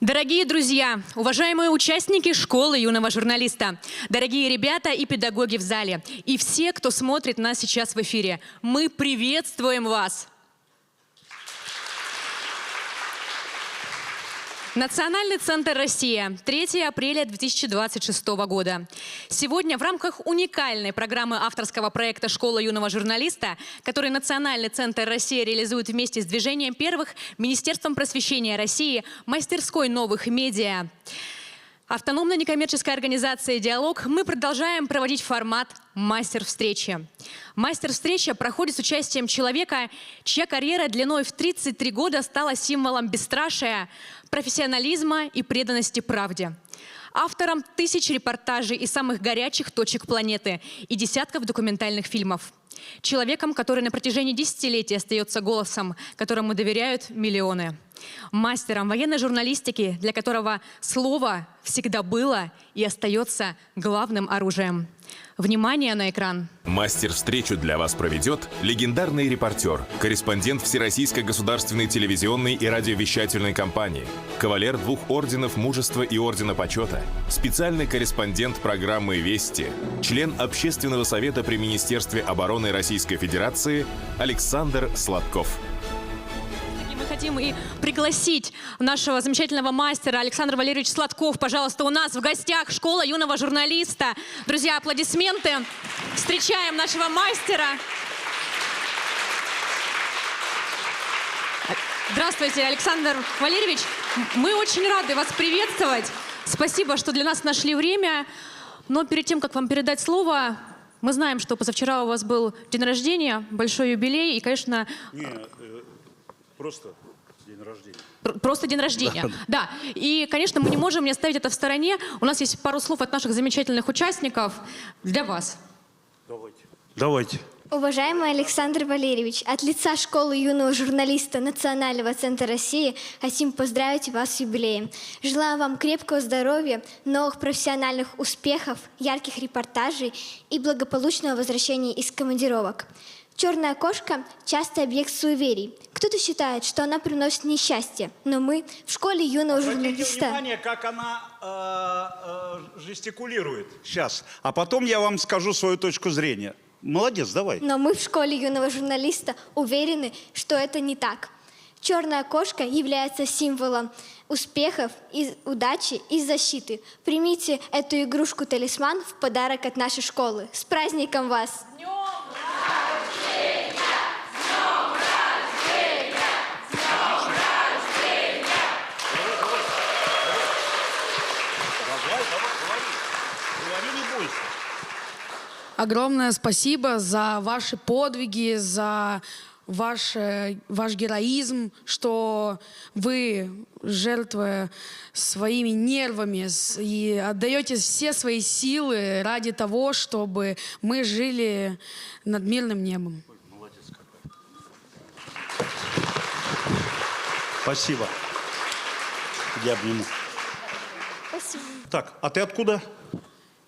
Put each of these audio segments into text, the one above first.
Дорогие друзья, уважаемые участники школы юного журналиста, дорогие ребята и педагоги в зале, и все, кто смотрит нас сейчас в эфире, мы приветствуем вас! Национальный центр «Россия», 3 апреля 2026 года. Сегодня в рамках уникальной программы авторского проекта «Школа юного журналиста», который Национальный центр «Россия» реализует вместе с движением первых, Министерством просвещения России, мастерской новых медиа, автономной некоммерческой организации «Диалог», мы продолжаем проводить формат «Мастер-встречи». Мастер-встреча проходит с участием человека, чья карьера длиной в 33 года стала символом бесстрашия, профессионализма и преданности правде. Автором тысяч репортажей из самых горячих точек планеты и десятков документальных фильмов. Человеком, который на протяжении десятилетий остается голосом, которому доверяют миллионы. Мастером военной журналистики, для которого слово всегда было и остается главным оружием. Внимание на экран. Мастер-встречу для вас проведет легендарный репортер, корреспондент Всероссийской государственной телевизионной и радиовещательной компании, кавалер 2 орденов Мужества и Ордена Почета, специальный корреспондент программы «Вести», член Общественного совета при Министерстве обороны Российской Федерации Александр Сладков. Мы хотим и пригласить нашего замечательного мастера Александра Валерьевича Сладков, пожалуйста, у нас в гостях школа юного журналиста. Друзья, аплодисменты. Встречаем нашего мастера. Здравствуйте, Александр Валерьевич. Мы очень рады вас приветствовать. Спасибо, что для нас нашли время. Но перед тем, как вам передать слово, мы знаем, что позавчера у вас был день рождения, большой юбилей, и, конечно... Просто день рождения. Просто день рождения, да. И, конечно, мы не можем не оставить это в стороне. У нас есть пару слов от наших замечательных участников для вас. Давайте. Уважаемый Александр Валерьевич, от лица школы юного журналиста Национального центра России хотим поздравить вас с юбилеем. Желаю вам крепкого здоровья, новых профессиональных успехов, ярких репортажей и благополучного возвращения из командировок. Черная кошка – частый объект суеверий. Кто-то считает, что она приносит несчастье, но мы в школе юного журналиста... Обратите внимание, как она жестикулирует сейчас. А потом я вам скажу свою точку зрения. Молодец, давай. Но мы в школе юного журналиста уверены, что это не так. Черная кошка является символом успехов, удачи и защиты. Примите эту игрушку-талисман в подарок от нашей школы. С праздником вас! Огромное спасибо за ваши подвиги, за ваш героизм, что вы, жертвуя своими нервами и отдаете все свои силы ради того, чтобы мы жили над мирным небом. Молодец какой. Спасибо. Я обниму. Спасибо. Так, а ты откуда?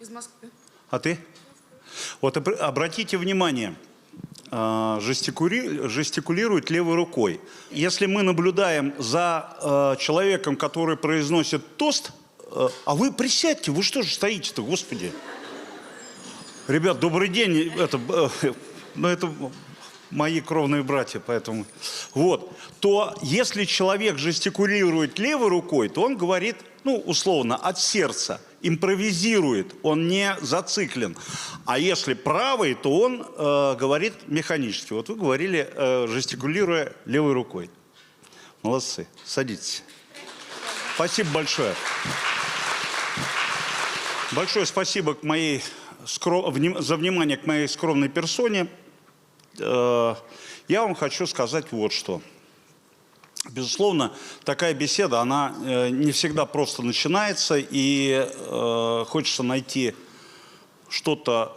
Из Москвы. А ты? Вот обратите внимание, жестикулирует левой рукой. Если мы наблюдаем за человеком, который произносит тост, а вы присядьте, вы что же стоите-то, господи? Ребят, добрый день, это мои кровные братья, поэтому... Вот, то если человек жестикулирует левой рукой, то он говорит, ну, условно, от сердца, импровизирует, он не зациклен. А если правый, то он говорит механически. Вот вы говорили, жестикулируя левой рукой. Молодцы, садитесь. Спасибо большое. Большое спасибо за внимание к моей скромной персоне. Я вам хочу сказать вот что. Безусловно, такая беседа, она не всегда просто начинается, и хочется найти что-то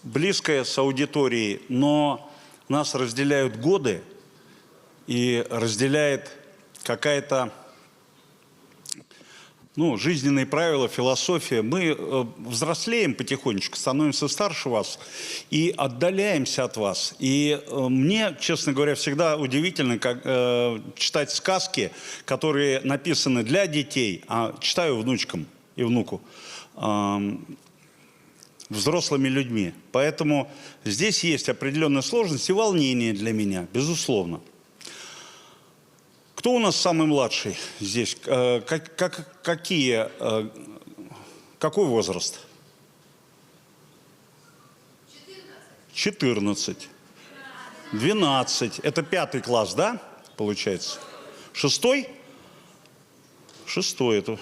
близкое с аудиторией, но нас разделяют годы и разделяет какая-то ну, жизненные правила, философия. Мы взрослеем потихонечку, становимся старше вас и отдаляемся от вас. И мне, честно говоря, всегда удивительно читать сказки, которые написаны для детей, а читаю внучкам и внуку, взрослыми людьми. Поэтому здесь есть определенная сложность и волнение для меня, безусловно. Кто у нас самый младший здесь? Какой возраст? 14. 12. Это 5 класс, да, получается? 6? 6 это.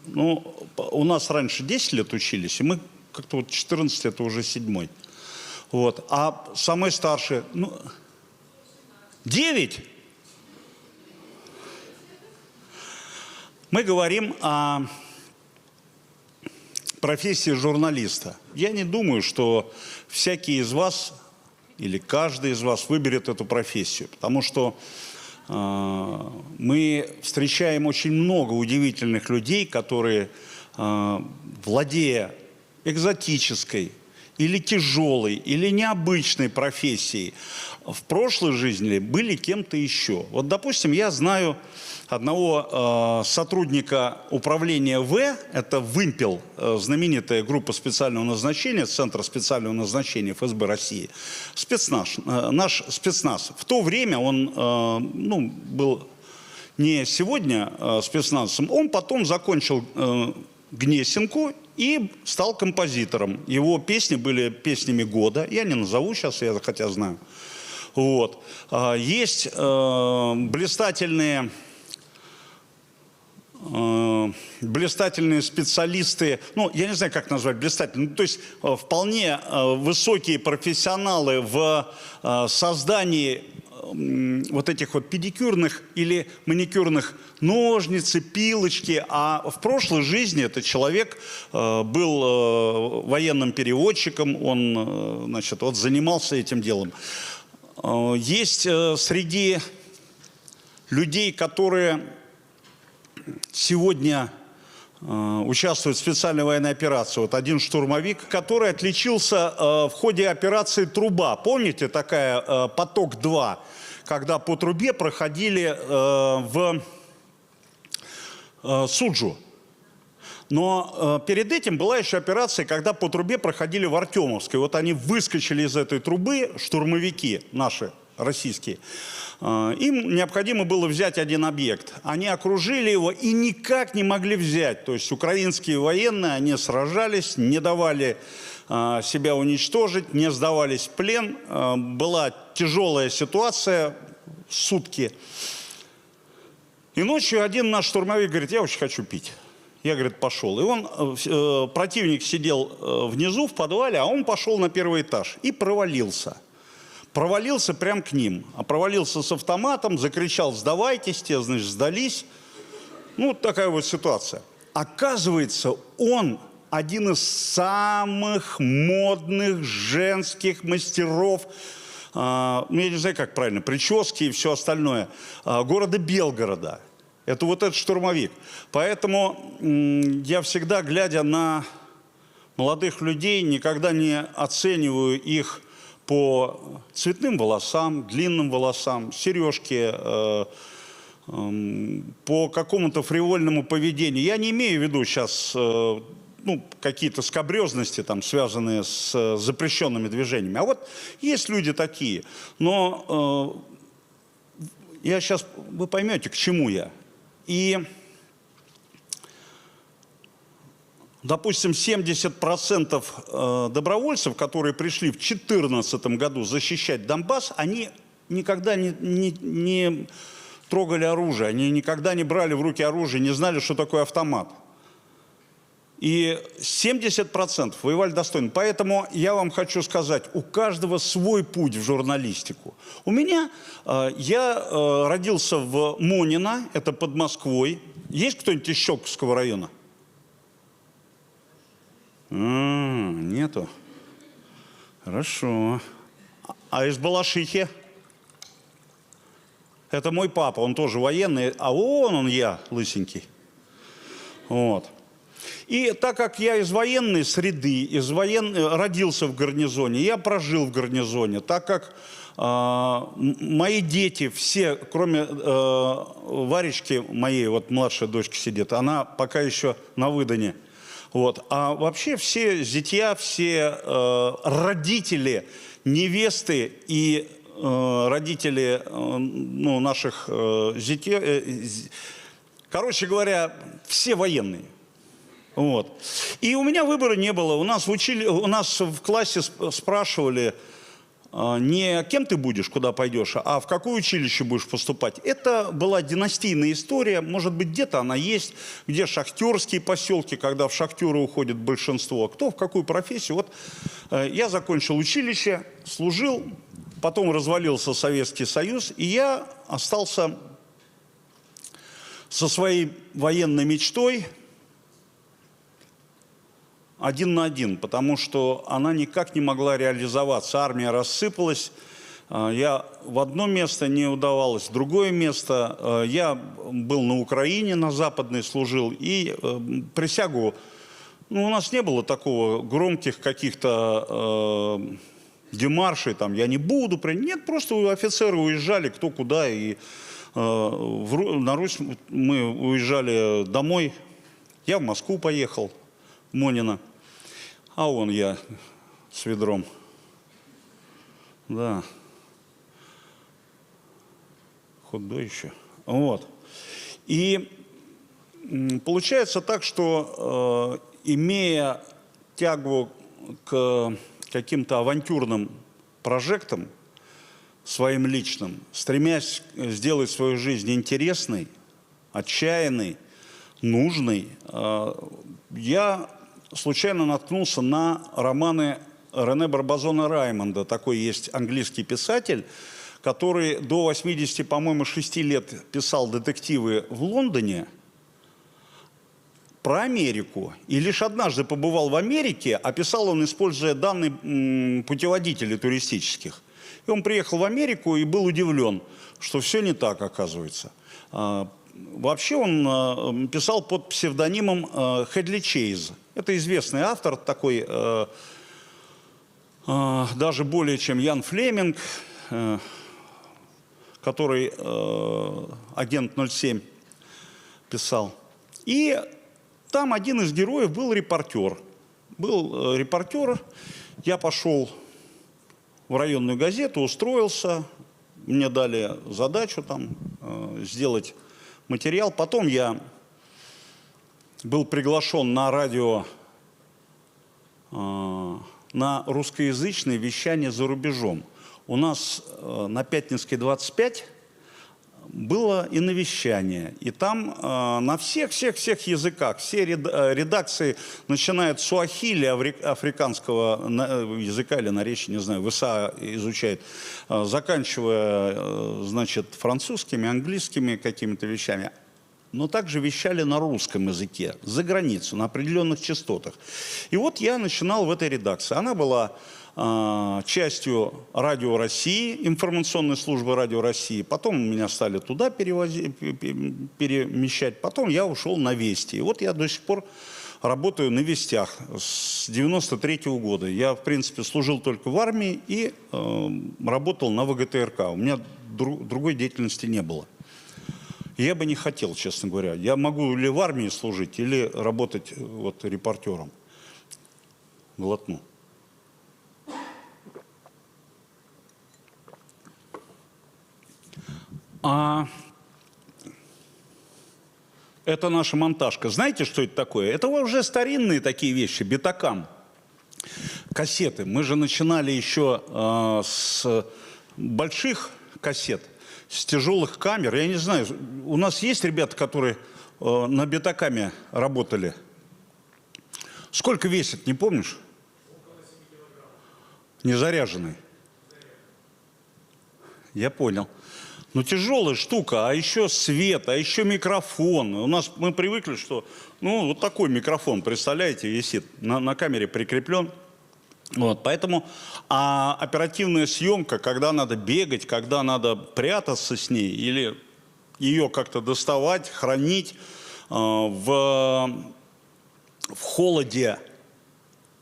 Ну, у нас раньше 10 лет учились, и мы как-то вот 14 это уже 7. Вот. А самый старший, ну, 9? Мы говорим о профессии журналиста. Я не думаю, что всякий из вас или каждый из вас выберет эту профессию, потому что мы встречаем очень много удивительных людей, которые, владея экзотической или тяжелой, или необычной профессией, в прошлой жизни были кем-то еще. Вот, допустим, я знаю одного сотрудника управления В, это «Вымпел», знаменитая группа специального назначения, Центра специального назначения ФСБ России, спецназ, наш спецназ. В то время он ну, был не сегодня спецназом, он потом закончил Гнесинку и стал композитором. Его песни были песнями года. Я не назову сейчас, я хотя знаю. Вот. Есть блистательные специалисты, ну, я не знаю, как назвать блистательные, ну, то есть вполне высокие профессионалы в создании вот этих вот педикюрных или маникюрных ножницы, пилочки. А в прошлой жизни этот человек был военным переводчиком, он, значит, вот занимался этим делом. Есть среди людей, которые сегодня участвуют в специальной военной операции. Вот один штурмовик, который отличился в ходе операции «Труба». Помните, такая «Поток-2», когда по трубе проходили в Суджу. Но перед этим была еще операция, когда по трубе проходили в Артемовской. Вот они выскочили из этой трубы, штурмовики наши, российские. Им необходимо было взять один объект. Они окружили его и никак не могли взять. То есть украинские военные, они сражались, не давали себя уничтожить, не сдавались в плен. Была тяжелая ситуация, сутки. И ночью один наш штурмовик говорит: я очень хочу пить. Я, говорит, пошел. И он, противник сидел внизу в подвале, а он пошел на первый этаж и провалился. Провалился прямо к ним. А провалился с автоматом, закричал: сдавайтесь, те, значит, сдались. Ну, вот такая вот ситуация. Оказывается, он один из самых модных женских мастеров, я не знаю, как правильно, прически и все остальное, города Белгорода. Это вот этот штурмовик. Поэтому я всегда, глядя на молодых людей, никогда не оцениваю их по цветным волосам, длинным волосам, сережке, по какому-то фривольному поведению. Я не имею в виду сейчас ну, какие-то скабрезности, там, связанные с запрещенными движениями. А вот есть люди такие. Но я сейчас, вы поймете, к чему я. И, допустим, 70% добровольцев, которые пришли в 2014 году защищать Донбасс, они никогда не трогали оружие, они никогда не брали в руки оружие, не знали, что такое автомат. И 70% воевали достойно. Поэтому я вам хочу сказать, у каждого свой путь в журналистику. У меня, я родился в Монино, это под Москвой. Есть кто-нибудь из Щелковского района? Нету. Хорошо. А из Балашихи? Это мой папа, он тоже военный, а вон он я, лысенький. Вот. И так как я из военной среды, родился в гарнизоне, я прожил в гарнизоне, так как мои дети все, кроме Варечки, моей вот младшей дочки сидит, она пока еще на выдане. Вот. А вообще все зятья, все родители, невесты и родители наших зятей, короче говоря, все военные. Вот. И у меня выбора не было. У нас в классе спрашивали не кем ты будешь, куда пойдешь, а в какое училище будешь поступать. Это была династийная история. Может быть, где-то она есть, где шахтерские поселки, когда в шахтеры уходит большинство. Кто в какую профессию. Вот я закончил училище, служил, потом развалился Советский Союз, и я остался со своей военной мечтой один на один, потому что она никак не могла реализоваться. Армия рассыпалась, я в одно место не удавалось, в другое место. Я был на Украине, на Западной служил, и присягу, у нас не было такого громких каких-то демаршей, там, я не буду, нет, просто офицеры уезжали кто куда, и на Русь мы уезжали домой, я в Москву поехал, в Монино. А вон я с ведром. Да. Худой еще. Вот. И получается так, что имея тягу к каким-то авантюрным прожектам, своим личным, стремясь сделать свою жизнь интересной, отчаянной, нужной, я случайно наткнулся на романы Рене Барбазона Раймонда. Такой есть английский писатель, который до 80, по-моему, 6 лет писал детективы в Лондоне про Америку. И лишь однажды побывал в Америке, а писал он, используя данные путеводителей туристических. И он приехал в Америку и был удивлен, что все не так, оказывается. Вообще он писал под псевдонимом Хедли Чейз. Это известный автор, такой даже более чем Ян Флеминг, который агент 07 писал. И там один из героев был репортер. Я пошел в районную газету, устроился, мне дали задачу там сделать материал. Потом я был приглашен на радио, на русскоязычное вещание за рубежом. У нас на Пятницкой 25 было и навещание. И там на всех языках, все редакции, начиная от суахили, африканского языка или наречия, не знаю, ВСА изучает, заканчивая, значит, французскими, английскими какими-то вещами. Но также вещали на русском языке, за границу, на определенных частотах. И вот я начинал в этой редакции. Она была частью Радио России, информационной службы Радио России. Потом меня стали туда перемещать. Потом я ушел на Вести. И вот я до сих пор работаю на Вестях с 93-го года. Я, в принципе, служил только в армии и работал на ВГТРК. У меня другой деятельности не было. Я бы не хотел, честно говоря. Я могу или в армии служить, или работать вот репортером. Глотну. Это наша монтажка. Знаете, что это такое? Это уже старинные такие вещи, бетакам. Кассеты. Мы же начинали еще с больших кассет, с тяжелых камер. Я не знаю, у нас есть ребята, которые на бетакаме работали. Сколько весит, не помнишь? Незаряженный. Я понял. Ну, тяжелая штука, а еще свет, а еще микрофон. Мы привыкли, что, вот такой микрофон, представляете, висит, на камере прикреплен. Вот, поэтому оперативная съемка, когда надо бегать, когда надо прятаться с ней или ее как-то доставать, хранить, в холоде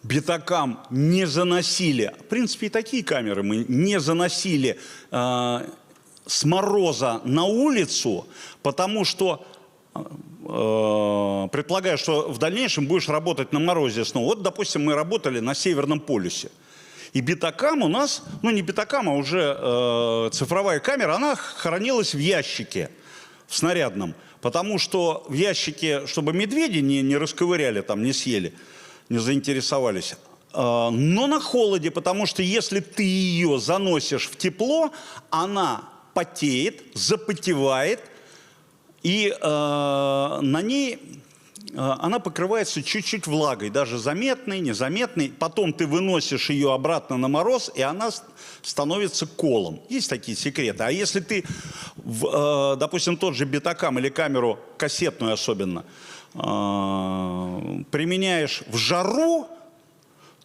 битокам не заносили, в принципе, и такие камеры мы не заносили с мороза на улицу, потому что, предполагаю, что в дальнейшем будешь работать на морозе снова. Вот, допустим, мы работали на Северном полюсе. И битокам у нас, ну не битокам, а уже цифровая камера, она хранилась в ящике, в снарядном. Потому что в ящике, чтобы медведи не расковыряли, там, не съели, не заинтересовались. Но на холоде, потому что если ты ее заносишь в тепло, она потеет, запотевает, и на ней она покрывается чуть-чуть влагой, даже заметной, незаметной. Потом ты выносишь ее обратно на мороз, и она становится колом. Есть такие секреты. А если ты, допустим, тот же битокам или камеру кассетную особенно, применяешь в жару,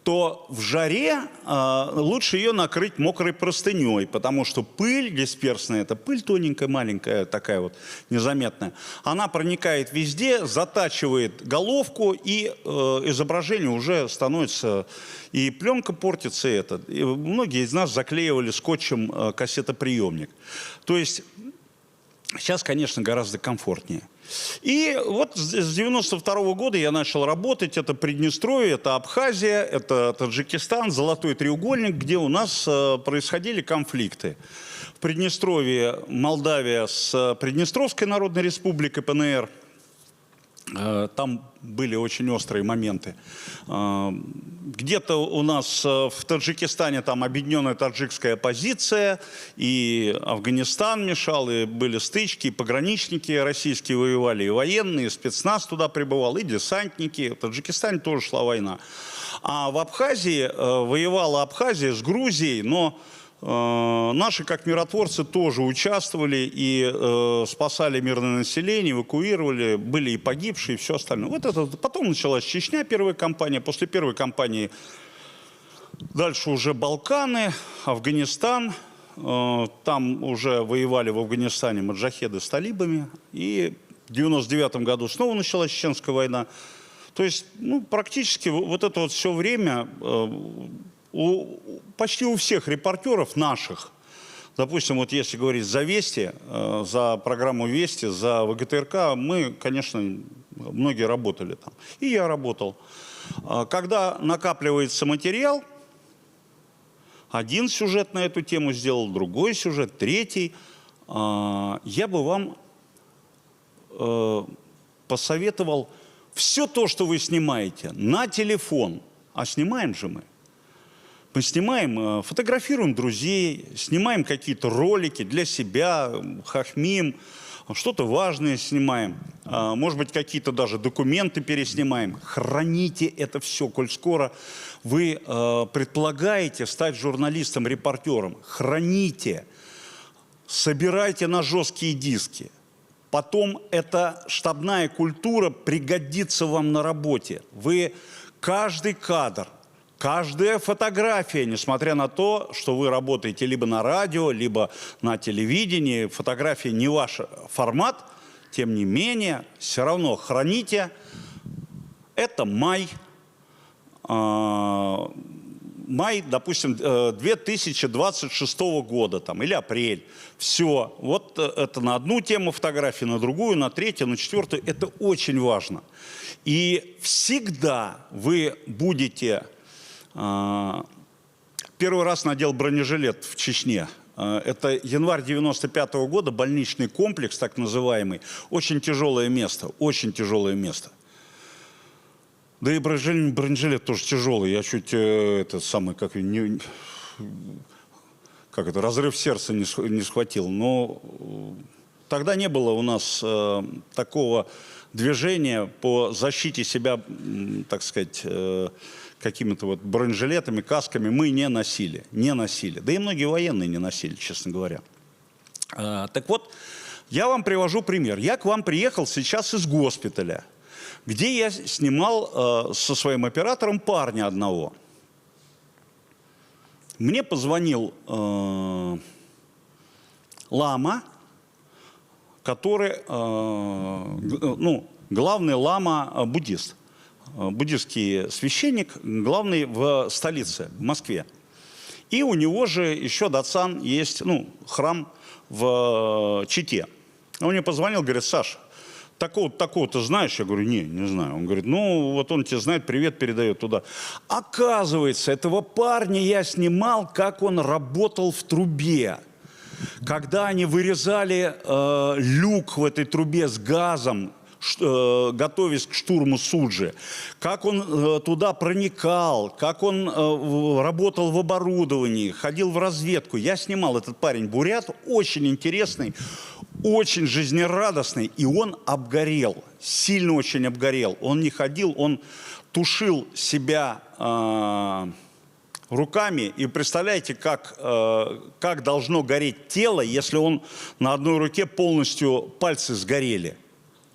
то в жаре лучше ее накрыть мокрой простыней, потому что пыль дисперсная, это пыль тоненькая, маленькая, такая вот незаметная, она проникает везде, затачивает головку, и изображение уже становится, и пленка портится, и многие из нас заклеивали скотчем кассетоприемник. То есть сейчас, конечно, гораздо комфортнее. И вот с 92-го года я начал работать. Это Приднестровье, это Абхазия, это Таджикистан, Золотой треугольник, где у нас происходили конфликты. В Приднестровье Молдавия с Приднестровской Народной Республикой, ПНР. Там были очень острые моменты. Где-то у нас в Таджикистане там объединенная таджикская оппозиция, и Афганистан мешал, и были стычки, и пограничники российские воевали, и военные, и спецназ туда прибывал, и десантники. В Таджикистане тоже шла война. А в Абхазии воевала Абхазия с Грузией, но наши, как миротворцы, тоже участвовали и спасали мирное население, эвакуировали, были и погибшие, и все остальное. Вот это. Потом началась Чечня, первая кампания. После первой кампании дальше уже Балканы, Афганистан. Там уже воевали в Афганистане маджахеды с талибами. И в 99-м году снова началась Чеченская война. То есть, ну, практически вот это вот все время... Почти у всех репортеров наших, допустим, вот если говорить за «Вести», за программу «Вести», за ВГТРК, мы, конечно, многие работали там. И я работал. Когда накапливается материал, один сюжет на эту тему сделал, другой сюжет, третий, я бы вам посоветовал все то, что вы снимаете, на телефон, а снимаем же мы. Мы снимаем, фотографируем друзей, снимаем какие-то ролики для себя, хохмим, что-то важное снимаем, может быть, какие-то даже документы переснимаем. Храните это все, коль скоро вы предполагаете стать журналистом, репортером. Храните, собирайте на жесткие диски. Потом эта штабная культура пригодится вам на работе. Вы каждый кадр, каждая фотография, несмотря на то, что вы работаете либо на радио, либо на телевидении, фотография не ваш формат, тем не менее, все равно храните. Это май, допустим, 2026 года там, или апрель. Все. Вот это на одну тему фотографии, на другую, на третью, на четвертую. Это очень важно. И всегда вы будете... Первый раз надел бронежилет в Чечне. Это январь 95-го года, больничный комплекс, так называемый. Очень тяжелое место, очень тяжелое место. Да и бронежилет тоже тяжелый. Я чуть разрыв сердца не схватил. Но тогда не было у нас такого движения по защите себя, так сказать, какими-то вот бронежилетами, касками. Мы не носили. Да и многие военные не носили, честно говоря. Так вот, я вам привожу пример. Я к вам приехал сейчас из госпиталя, где я снимал со своим оператором парня одного. Мне позвонил лама, который, главный лама буддист, буддистский священник, главный в столице, в Москве. И у него же еще Датсан есть, ну, храм в Чите. Он мне позвонил, говорит: Саша, такого-то знаешь? Я говорю: не знаю. Он говорит: ну, вот он тебя знает, привет передает туда. Оказывается, этого парня я снимал, как он работал в трубе. Когда они вырезали люк в этой трубе с газом, готовясь к штурму Суджи, как он туда проникал, как он работал в оборудовании, ходил в разведку. Я снимал. Этот парень бурят, очень интересный, очень жизнерадостный, и он обгорел, сильно очень обгорел. Он не ходил, он тушил себя руками, и представляете, как должно гореть тело, если он на одной руке полностью пальцы сгорели.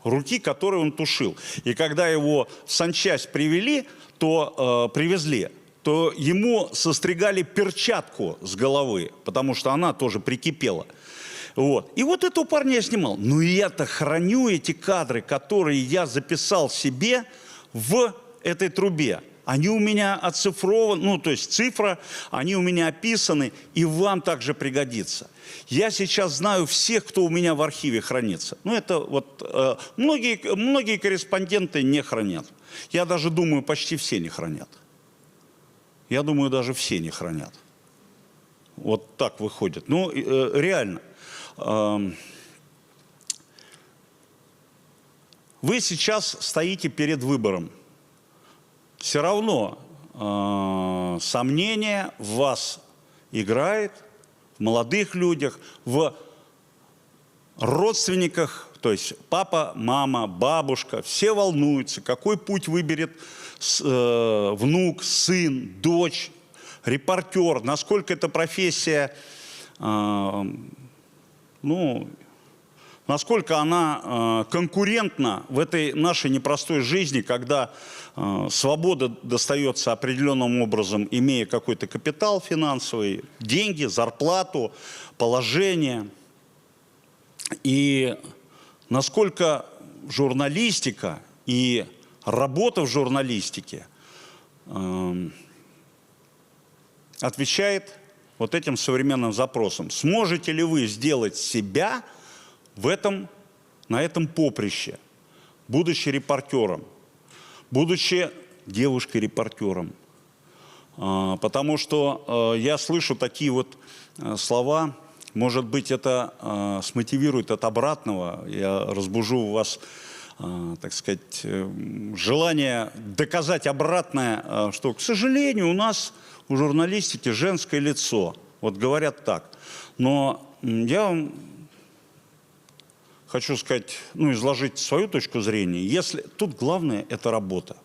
Руки, которые он тушил. И когда его в санчасть привезли, то ему состригали перчатку с головы, потому что она тоже прикипела. Вот. И вот этого парня я снимал. Но я-то храню эти кадры, которые я записал себе в этой трубе. Они у меня оцифрованы, ну, то есть цифра, они у меня описаны, и вам также пригодится. Я сейчас знаю всех, кто у меня в архиве хранится. Ну, это вот многие корреспонденты не хранят. Я даже думаю, почти все не хранят. Я думаю, даже все не хранят. Вот так выходит. Ну, реально. Вы сейчас стоите перед выбором. Все равно сомнение в вас играет, в молодых людях, в родственниках, то есть папа, мама, бабушка, все волнуются, какой путь выберет внук, сын, дочь, репортер, насколько эта профессия, насколько она конкурентна в этой нашей непростой жизни, когда свобода достается определенным образом, имея какой-то капитал финансовый, деньги, зарплату, положение. И насколько журналистика и работа в журналистике отвечает вот этим современным запросам. Сможете ли вы сделать себя на этом поприще, будучи репортером, будучи девушкой-репортером? Потому что я слышу такие вот слова, может быть, это смотивирует от обратного, я разбужу у вас, так сказать, желание доказать обратное, что, к сожалению, у нас у журналистики женское лицо. Вот говорят так. Но я вам хочу сказать, изложить свою точку зрения. Тут главное – это работа.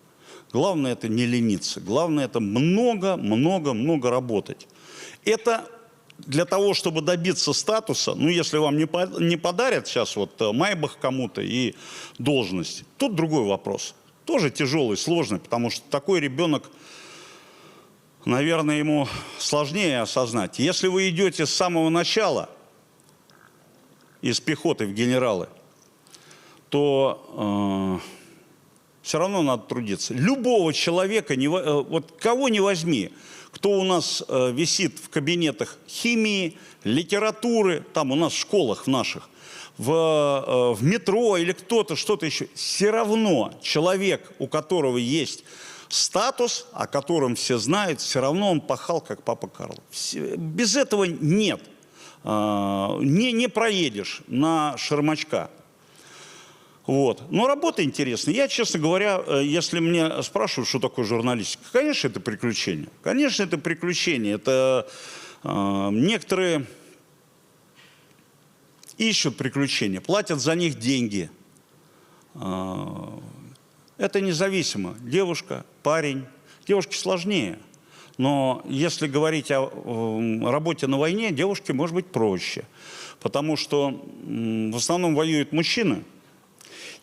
Главное – это не лениться. Главное – это много работать. Это для того, чтобы добиться статуса, если вам не подарят сейчас вот майбах кому-то и должность, тут другой вопрос. Тоже тяжелый, сложный, потому что такой ребенок, наверное, ему сложнее осознать. Если вы идете с самого начала из пехоты в генералы, то все равно надо трудиться. Любого человека, вот кого не возьми, кто у нас висит в кабинетах химии, литературы, там у нас в школах в наших, в метро или кто-то, что-то еще, все равно человек, у которого есть статус, о котором все знают, все равно он пахал, как папа Карл. Без этого нет. Не проедешь на Шермачка. Вот. Но работа интересная. Я, честно говоря, если мне спрашивают, что такое журналистика, конечно, это приключение. Конечно, это приключение. Это некоторые ищут приключения, платят за них деньги. Это независимо. Девушка, парень. Девушке сложнее. Но если говорить о работе на войне, девушке может быть проще. Потому что в основном воюют мужчины.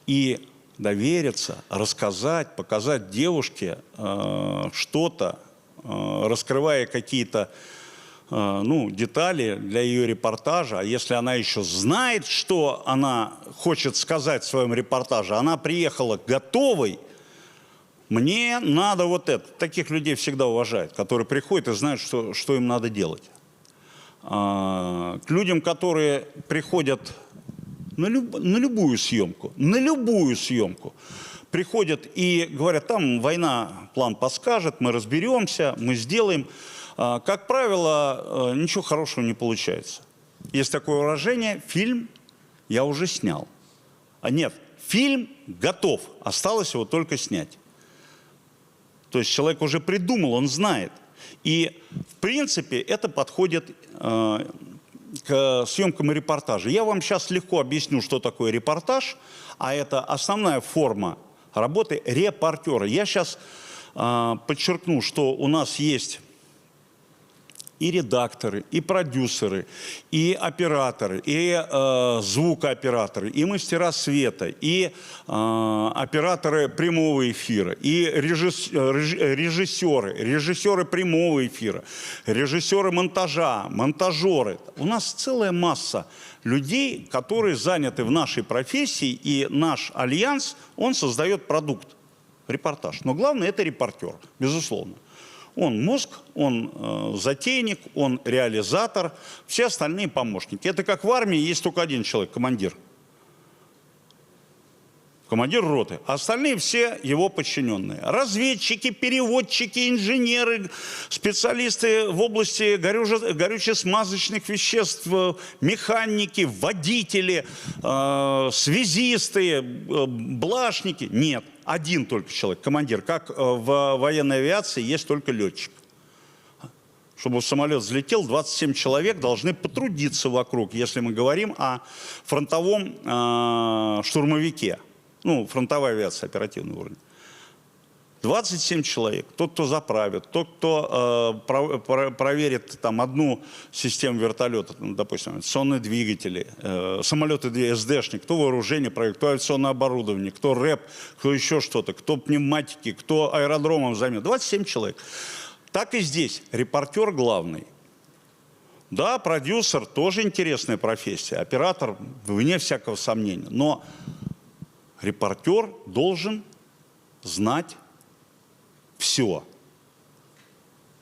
И довериться, рассказать, показать девушке что-то, раскрывая какие-то детали для ее репортажа. А если она еще знает, что она хочет сказать в своем репортаже, она приехала готовой, мне надо вот это. Таких людей всегда уважают, которые приходят и знают, что им надо делать. К людям, которые приходят на любую съемку, приходят и говорят, там война, план подскажет, мы разберемся, мы сделаем. Как правило, ничего хорошего не получается. Есть такое выражение: фильм я уже снял. А нет, фильм готов, осталось его только снять. То есть человек уже придумал, он знает. И, в принципе, это подходит к съемкам и репортажу. Я вам сейчас легко объясню, что такое репортаж, а это основная форма работы репортера. Я сейчас подчеркну, что у нас есть и редакторы, и продюсеры, и операторы, и звукооператоры, и мастера света, и операторы прямого эфира, и режиссеры прямого эфира, режиссеры монтажа, монтажеры. У нас целая масса людей, которые заняты в нашей профессии, и наш альянс, он создает продукт, репортаж. Но главное – это репортер, безусловно. Он мозг, он затейник, он реализатор, все остальные помощники. Это как в армии есть только один человек, командир. Командир роты. А остальные все его подчиненные. Разведчики, переводчики, инженеры, специалисты в области горюче-смазочных веществ, механики, водители, связисты, блашники. Нет. Один только человек, командир. Как в военной авиации есть только летчик. Чтобы самолет взлетел, 27 человек должны потрудиться вокруг, если мы говорим о фронтовом штурмовике. Ну, фронтовая авиация, оперативный уровень. 27 человек. Тот, кто заправит, тот, кто проверит там одну систему вертолета, допустим, авиационные двигатели, самолеты СДшник, кто вооружение проверит, кто авиационное оборудование, кто рэп, кто еще что-то, кто пневматики, кто аэродромом займет. 27 человек. Так и здесь. Репортер главный. Да, продюсер тоже интересная профессия. Оператор, вне всякого сомнения. Но репортер должен знать все.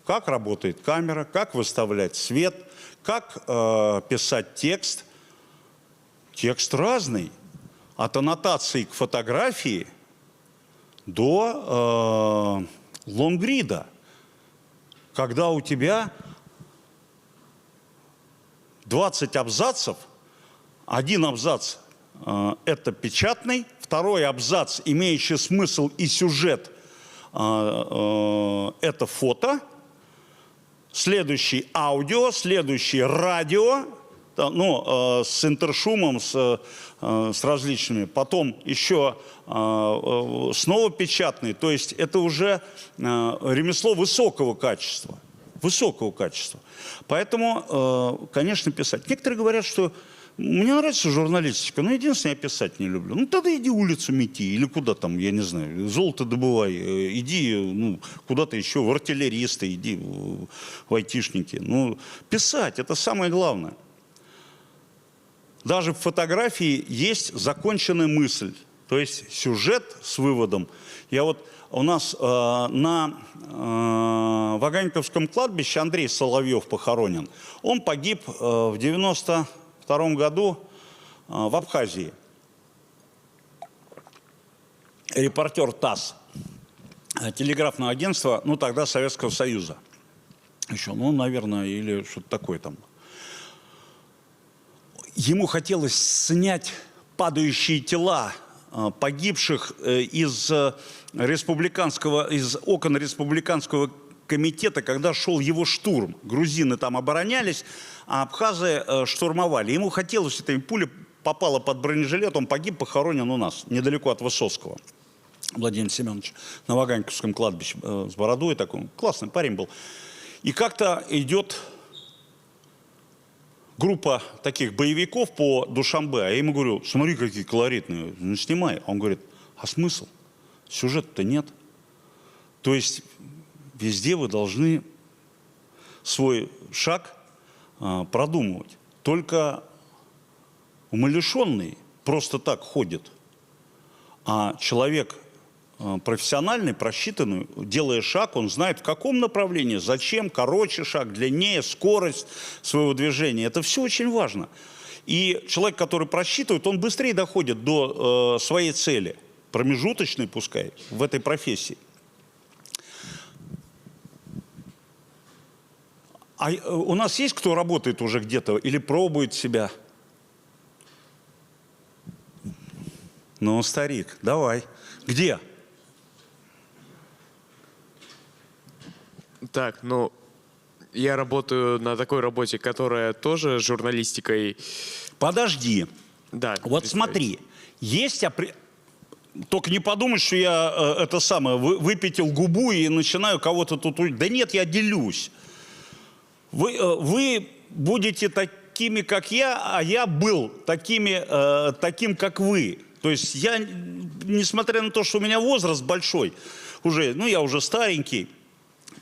Как работает камера, как выставлять свет, как писать текст. Текст разный. От аннотации к фотографии до лонгрида. Когда у тебя 20 абзацев, один абзац это печатный, второй абзац, имеющий смысл и сюжет, это фото, следующий аудио, следующий радио, ну, с интершумом, с различными, потом еще снова печатный, то есть это уже ремесло высокого качества. Высокого качества. Поэтому, конечно, писать. Некоторые говорят, что мне нравится журналистика, но единственное, я писать не люблю. Ну, тогда иди улицу мети, или куда там, я не знаю, золото добывай, иди куда-то еще в артиллеристы, иди в айтишники. Ну, писать – это самое главное. Даже в фотографии есть законченная мысль, то есть сюжет с выводом. Я вот у нас на Ваганьковском кладбище Андрей Соловьев похоронен. Он погиб в 92 году в Абхазии. Репортер ТАСС, телеграфного агентства, ну тогда Советского Союза. Еще, ну, наверное, или что-то такое там. Ему хотелось снять падающие тела погибших из окон республиканского комитета, когда шел его штурм. Грузины там оборонялись, а абхазы штурмовали. Ему хотелось, эта пуля попала под бронежилет, он погиб, похоронен у нас, недалеко от Высоцкого. Владимир Семенович на Ваганьковском кладбище с бородой такой. Классный парень был. И как-то идет группа таких боевиков по Душанбе. А я ему говорю, смотри, какие колоритные, ну снимай. А он говорит, а смысл? Сюжета-то нет. То есть везде вы должны свой шаг продумывать. Только умалишенный просто так ходит. А человек профессиональный, просчитанный, делая шаг, он знает, в каком направлении, зачем, короче шаг, длиннее, скорость своего движения. Это все очень важно. И человек, который просчитывает, он быстрее доходит до своей цели, промежуточной, пускай, в этой профессии. А у нас есть кто работает уже где-то или пробует себя? Ну, старик, давай. Где? Так, ну, я работаю на такой работе, которая тоже журналистикой. Подожди. Да. Вот смотри, есть... Только не подумай, что я это самое, выпятил губу и начинаю кого-то тут... Да нет, я делюсь. Вы будете такими, как я, а я был таким, как вы. То есть я, несмотря на то, что у меня возраст большой, уже, ну я уже старенький,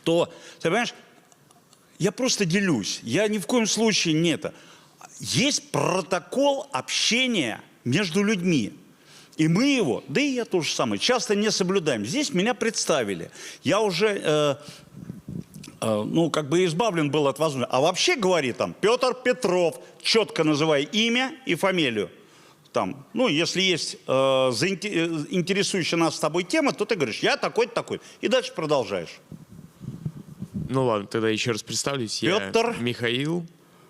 то, ты понимаешь, я просто делюсь. Я ни в коем случае не это. Есть протокол общения между людьми. И мы его, да и я тоже самое, часто не соблюдаем. Здесь меня представили. Я уже, ну, как бы избавлен был от возможности. А вообще, говори там, Петр Петров, четко называя имя и фамилию. Там, ну, если есть интересующая нас с тобой тема, то ты говоришь, я такой-то, такой. И дальше продолжаешь. Ну ладно, тогда еще раз представлюсь. Петр. Я Михаил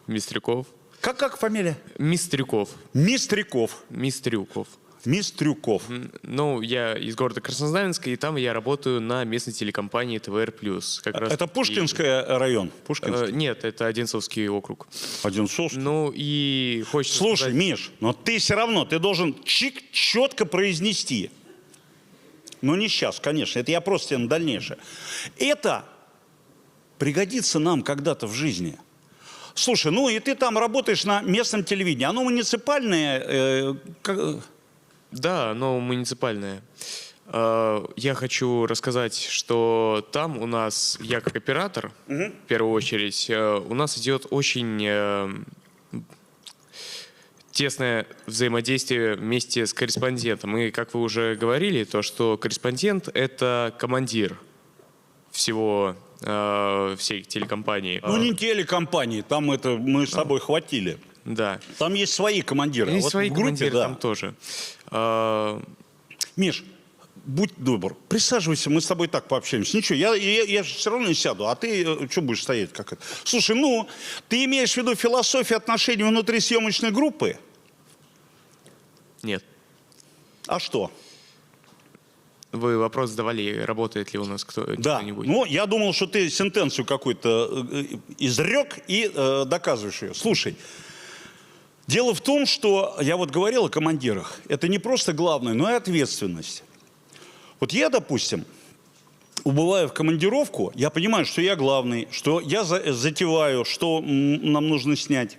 Мистрюков. Как фамилия? Мистрюков. Мистрюков. Мистрюков. Мистрюков. Ну, я из города Краснознаменска, и там я работаю на местной телекомпании ТВР+. Как раз Это Пушкинский район? Пушкинский? Нет, это Одинцовский округ. Одинцовский. Ну и хочется Слушай, сказать... Миш, но ты все равно, ты должен четко произнести. Ну не сейчас, конечно, это я просто тебе на дальнейшее. Это пригодится нам когда-то в жизни. Слушай, ну и ты там работаешь на местном телевидении. Оно муниципальное... Да, оно муниципальное. Я хочу рассказать, что там у нас, я как оператор, в первую очередь, у нас идет очень тесное взаимодействие вместе с корреспондентом. И, как вы уже говорили, то, что корреспондент — это командир всей телекомпании. Ну не телекомпании, там это мы с тобой хватили. Да. Там есть свои командиры. Есть Вот свои в группе, командиры да. там тоже. Миш, будь добр, присаживайся, мы с тобой так пообщаемся. Ничего, я же все равно не сяду, а ты что будешь стоять? Как это? Слушай, ну, ты имеешь в виду философию отношений внутри съемочной группы? Нет. А что? Вы вопрос задавали, работает ли у нас кто-нибудь? Ну, я думал, что ты сентенцию какую-то изрек и доказываешь ее. Слушай, дело в том, что я вот говорил о командирах. Это не просто главное, но и ответственность. Вот я, допустим, убывая в командировку, я понимаю, что я главный, что я затеваю, что нам нужно снять.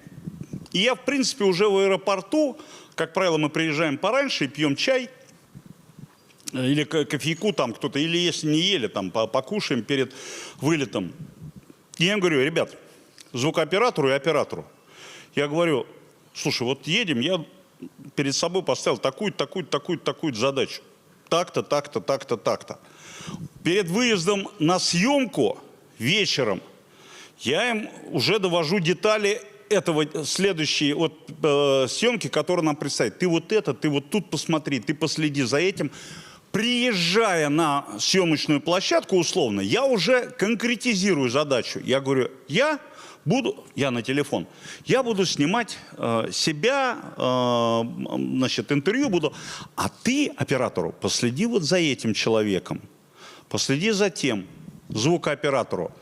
И я, в принципе, уже в аэропорту, как правило, мы приезжаем пораньше и пьем чай, или кофейку там кто-то, или если не ели, там покушаем перед вылетом. И я им говорю, ребят, звукооператору и оператору, я говорю, слушай, вот едем, я перед собой поставил такую-то задачу. Так-то, так-то, так-то, так-то. Перед выездом на съемку вечером я им уже довожу детали этого следующей съемки, которая нам предстоит. Ты вот это, ты вот тут посмотри, ты последи за этим. Приезжая на съемочную площадку, условно, я уже конкретизирую задачу. Я говорю, я на телефон, я буду снимать себя, значит, интервью буду, а ты, оператору, последи вот за этим человеком, последи за тем, звукооператору.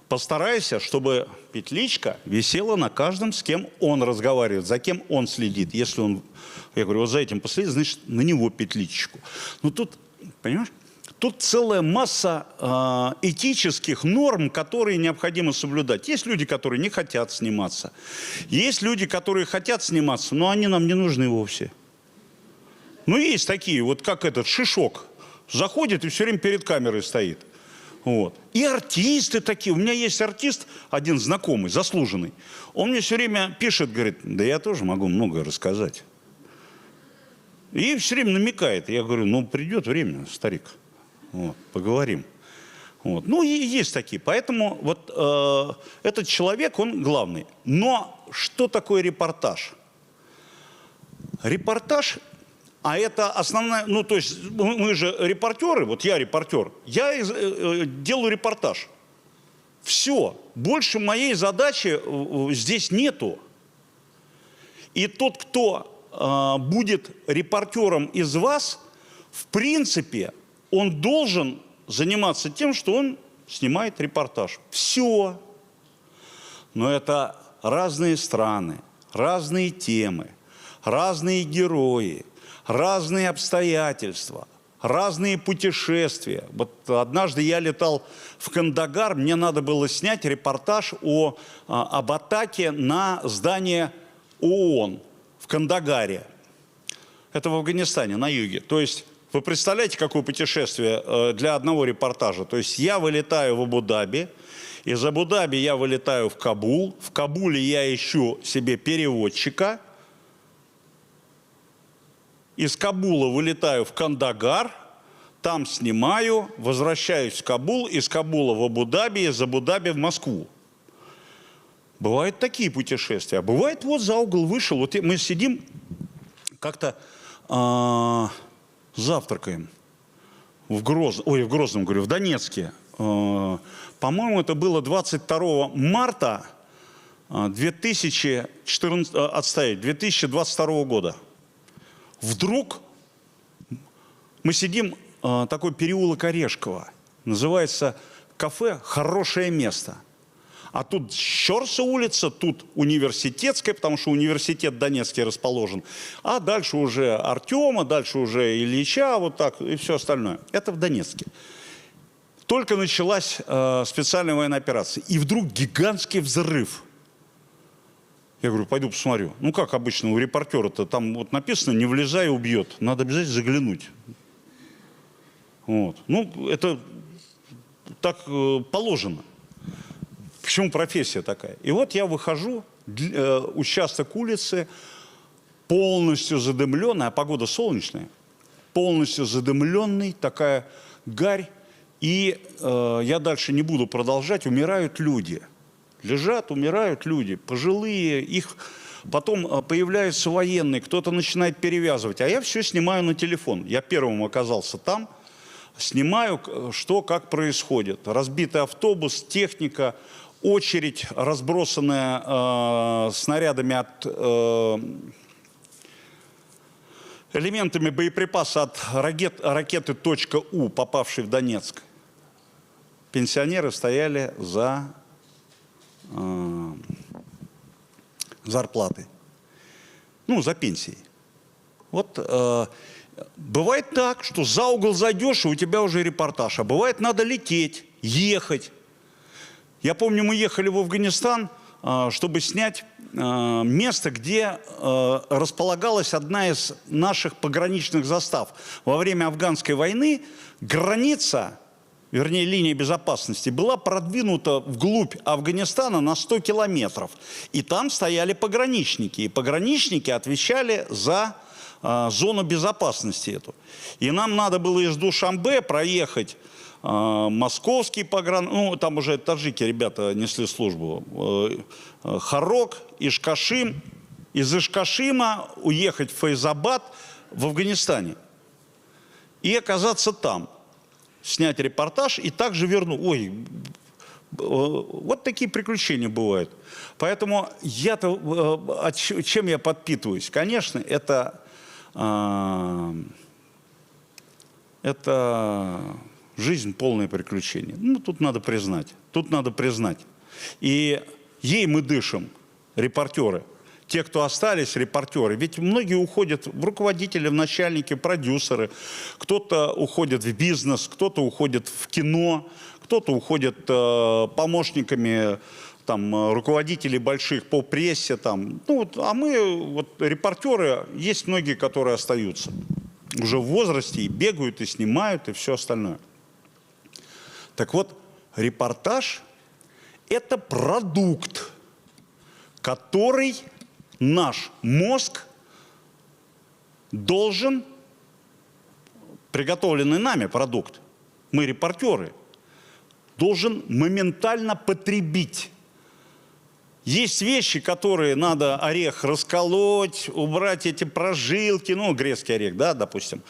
Постарайся, чтобы петличка висела на каждом, с кем он разговаривает, за кем он следит. Если он, я говорю, вот за этим последит, значит, на него петличку. Ну тут, понимаешь, тут целая масса этических норм, которые необходимо соблюдать. Есть люди, которые не хотят сниматься. Есть люди, которые хотят сниматься, но они нам не нужны вовсе. Ну, есть такие, вот как этот Шишок. Заходит и все время перед камерой стоит. Вот. И артисты такие. У меня есть артист, один знакомый, заслуженный. Он мне все время пишет, говорит, да я тоже могу многое рассказать. И все время намекает. Я говорю, ну придет время, старик, вот, поговорим. Вот. Ну и есть такие. Поэтому вот этот человек, он главный. Но что такое репортаж? Репортаж, а это основная, ну то есть мы же репортеры, вот я репортер, я делаю репортаж. Все, больше моей задачи здесь нету. И тот, кто будет репортером из вас, в принципе, он должен заниматься тем, что он снимает репортаж. Все. Но это разные страны, разные темы, разные герои, разные обстоятельства, разные путешествия. Вот однажды я летал в Кандагар, мне надо было снять репортаж об атаке на здание ООН в Кандагаре. Это в Афганистане, на юге. То есть вы представляете, какое путешествие для одного репортажа? То есть я вылетаю в Абу-Даби, из Абу-Даби я вылетаю в Кабул, в Кабуле я ищу себе переводчика, из Кабула вылетаю в Кандагар, там снимаю, возвращаюсь в Кабул, из Кабула в Абу-Даби, из Абу-Даби в Москву. Бывают такие путешествия. А бывает, вот за угол вышел, вот мы сидим, как-то завтракаем в Грозном, говорю, в Донецке. По-моему, это было 22 марта 2022 года. Вдруг мы сидим, такой переулок Орешкова, называется кафе «Хорошее место». А тут Щерса улица, тут Университетская, потому что университет Донецкий расположен. А дальше уже Артема, дальше уже Ильича, вот так, и все остальное. Это в Донецке. Только началась специальная военная операция. И вдруг гигантский взрыв. Я говорю, пойду посмотрю. Ну, как обычно у репортера-то, там вот написано, не влезай, убьет. Надо обязательно заглянуть. Вот. Ну, это так положено. Почему профессия такая? И вот я выхожу, участок улицы полностью задымленный, а погода солнечная, полностью задымленный, такая гарь. И я дальше не буду продолжать, умирают люди. Лежат, умирают люди, пожилые, их потом появляются военные, кто-то начинает перевязывать. А я все снимаю на телефон. Я первым оказался там, снимаю, что, как происходит. Разбитый автобус, техника, очередь, разбросанная снарядами от элементами боеприпаса от ракеты .У, попавшей в Донецк. Пенсионеры стояли за зарплаты. Ну, за пенсии. Вот бывает так, что за угол зайдешь, и у тебя уже репортаж. А бывает, надо лететь, ехать. Я помню, мы ехали в Афганистан, чтобы снять место, где располагалась одна из наших пограничных застав. Во время афганской войны граница, вернее, линия безопасности, была продвинута вглубь Афганистана на 100 километров. И там стояли пограничники. И пограничники отвечали за зону безопасности эту. И нам надо было из Душанбе проехать московский ну, там уже таджики, ребята, несли службу, Харок, Ишкашим. Из Ишкашима уехать в Файзабад в Афганистане. И оказаться там. Снять репортаж и также Ой, вот такие приключения бывают. Поэтому я-то, чем я подпитываюсь? Конечно, это жизнь полная приключений. Ну, тут надо признать. Тут надо признать. И ей мы дышим, репортеры. Те, кто остались, репортеры. Ведь многие уходят в руководители, в начальники, продюсеры. Кто-то уходит в бизнес, кто-то уходит в кино, кто-то уходит помощниками там, руководителей больших по прессе. Там. Ну, вот, а мы, вот, репортеры, есть многие, которые остаются уже в возрасте и бегают, и снимают, и все остальное. Так вот, репортаж – это продукт, который наш мозг должен, приготовленный нами продукт, мы репортеры, должен моментально потребить. Есть вещи, которые надо орех расколоть, убрать эти прожилки, ну, грецкий орех, да, допустим,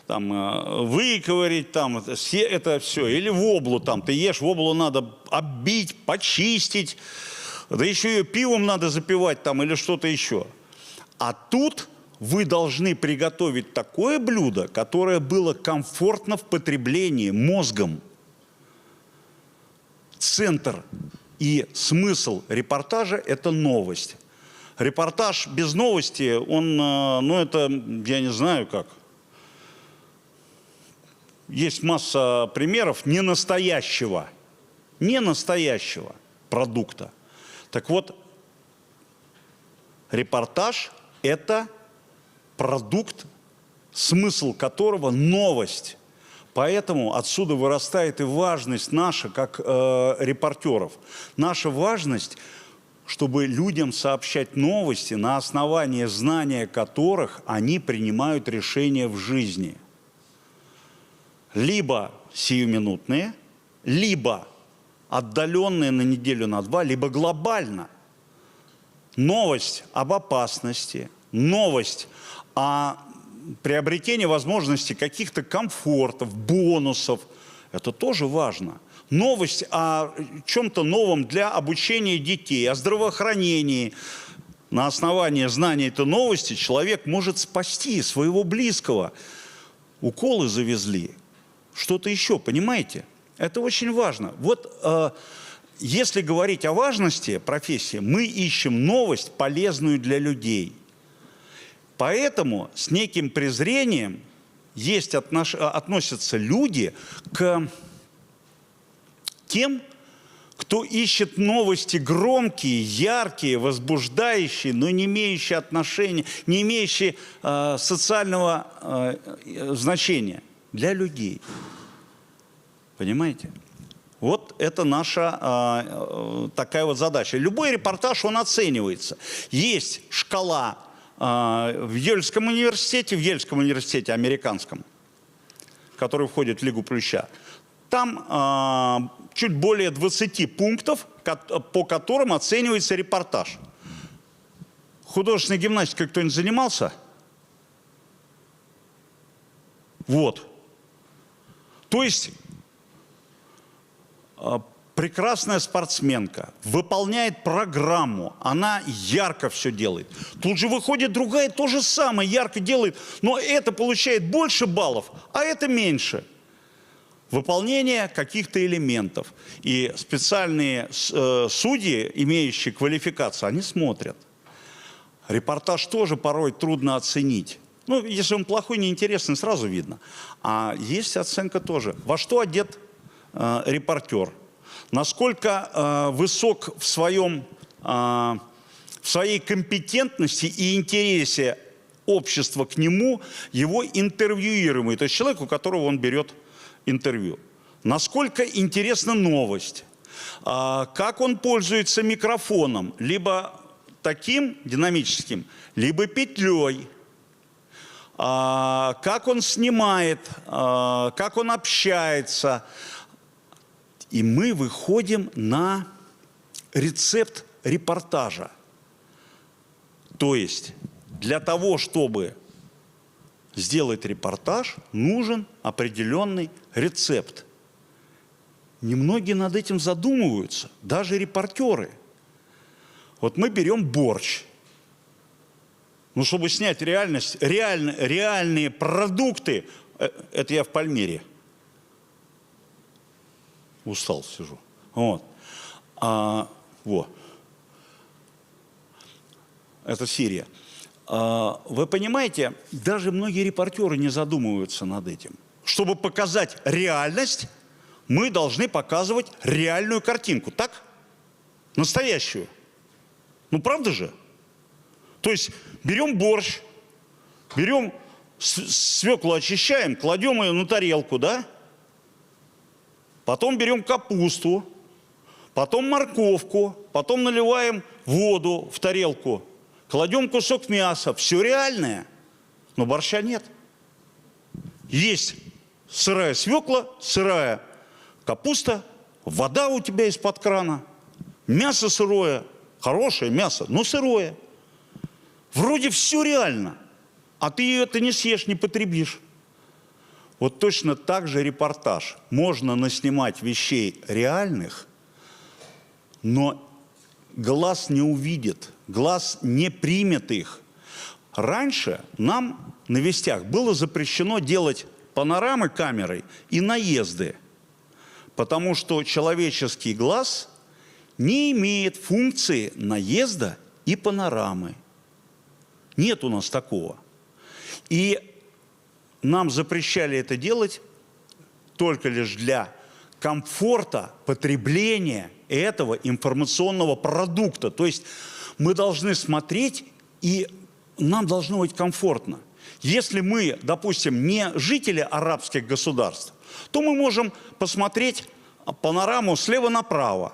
там, выковырить, там, это все. Или воблу, там, ты ешь, воблу надо оббить, почистить, да еще ее пивом надо запивать, там, или что-то еще. А тут вы должны приготовить такое блюдо, которое было комфортно в потреблении мозгом. Центр и смысл репортажа – это новость. Репортаж без новости, он, ну это, я не знаю как. Есть масса примеров ненастоящего продукта. Так вот, репортаж – это продукт, смысл которого – новость. Поэтому отсюда вырастает и важность наша, как репортеров. Наша важность, чтобы людям сообщать новости, на основании знания которых они принимают решения в жизни. Либо сиюминутные, либо отдаленные на неделю, на два, либо глобально. Новость об опасности, новость о приобретение возможности каких-то комфортов, бонусов. Это тоже важно. Новость о чем-то новом для обучения детей, о здравоохранении. На основании знания этой новости человек может спасти своего близкого. Уколы завезли, что-то еще, понимаете? Это очень важно. Вот если говорить о важности профессии, мы ищем новость, полезную для людей. Поэтому с неким презрением относятся люди к тем, кто ищет новости громкие, яркие, возбуждающие, но не имеющие отношения, не имеющие социального значения для людей. Понимаете? Вот это наша такая вот задача. Любой репортаж, он оценивается. Есть шкала в Ельском университете американском, который входит в Лигу Плюща, там чуть более 20 пунктов, по которым оценивается репортаж. Художественной гимнастикой кто-нибудь занимался? Вот. То есть прекрасная спортсменка выполняет программу, она ярко все делает. Тут же выходит другая, то же самое, ярко делает, но это получает больше баллов, а это меньше. Выполнение каких-то элементов. И специальные судьи, имеющие квалификацию, они смотрят. Репортаж тоже порой трудно оценить. Ну, если он плохой, неинтересный, сразу видно. А есть оценка тоже. Во что одет репортер? Насколько высок в своей компетентности и интересе общества к нему его интервьюируемый, то есть человек, у которого он берет интервью. Насколько интересна новость, как он пользуется микрофоном, либо таким динамическим, либо петлей, как он снимает, как он общается. И мы выходим на рецепт репортажа. То есть для того, чтобы сделать репортаж, нужен определенный рецепт. Немногие над этим задумываются, даже репортеры. Вот мы берем борщ. Ну, чтобы снять реальность, реальные продукты, это я в Пальмире. Устал сижу. Вот. Вот. Это Сирия. Вы понимаете, даже многие репортеры не задумываются над этим. Чтобы показать реальность, мы должны показывать реальную картинку, так? Настоящую. Ну, правда же? То есть берем борщ, берем свеклу, очищаем, кладем ее на тарелку, да? потом берем капусту, потом морковку, потом наливаем воду в тарелку, кладем кусок мяса. Все реальное, но борща нет. Есть сырая свекла, сырая капуста, вода у тебя из-под крана, мясо сырое, хорошее мясо, но сырое. Вроде все реально, а ты это не съешь, не потребишь. Вот точно так же репортаж. Можно наснимать вещей реальных, но глаз не увидит, глаз не примет их. Раньше нам на вестях было запрещено делать панорамы камерой и наезды, потому что человеческий глаз не имеет функции наезда и панорамы. Нет у нас такого. И нам запрещали это делать только лишь для комфорта потребления этого информационного продукта. То есть мы должны смотреть, и нам должно быть комфортно. Если мы, допустим, не жители арабских государств, то мы можем посмотреть панораму слева направо,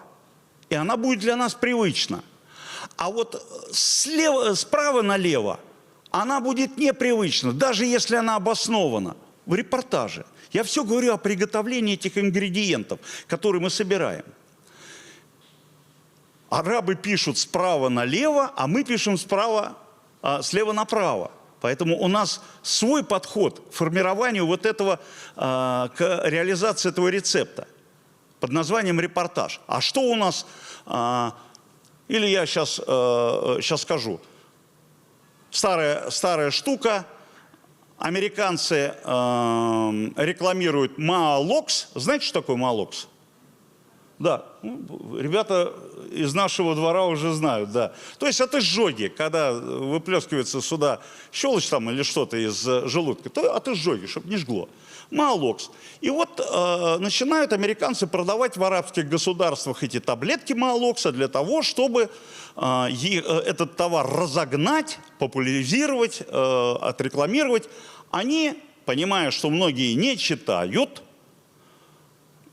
и она будет для нас привычна. А вот справа налево она будет непривычна, даже если она обоснована в репортаже. Я все говорю о приготовлении этих ингредиентов, которые мы собираем. Арабы пишут справа налево, а мы пишем слева направо. Поэтому у нас свой подход к формированию вот этого, к реализации этого рецепта под названием репортаж. А что у нас, или я сейчас скажу, старая штука, американцы рекламируют Маалокс. Знаете, что такое Маалокс? Да, ребята из нашего двора уже знают, да. То есть от изжоги, когда выплескивается сюда щелочь там или что-то из желудка, то от изжоги, чтобы не жгло. Маалокс. И вот начинают американцы продавать в арабских государствах эти таблетки Маалокса для того, чтобы этот товар разогнать, популяризировать, отрекламировать. Они, понимая, что многие не читают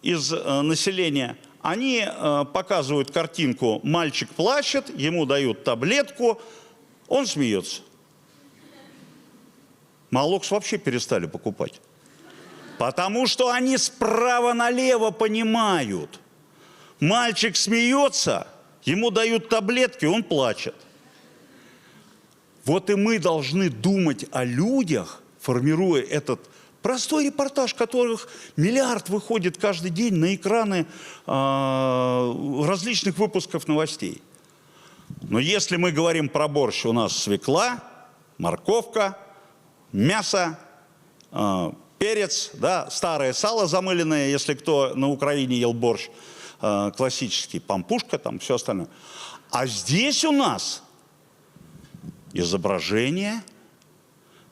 из населения, они показывают картинку, мальчик плачет, ему дают таблетку, он смеется. Маалокс вообще перестали покупать. Потому что они справа налево понимают. Мальчик смеется, ему дают таблетки, он плачет. Вот и мы должны думать о людях, формируя этот простой репортаж, которых миллиард выходит каждый день на экраны различных выпусков новостей. Но если мы говорим про борщ, у нас свекла, морковка, мясо, перец, да, старое сало замыленное, если кто на Украине ел борщ, классический, пампушка, там все остальное. А здесь у нас изображение,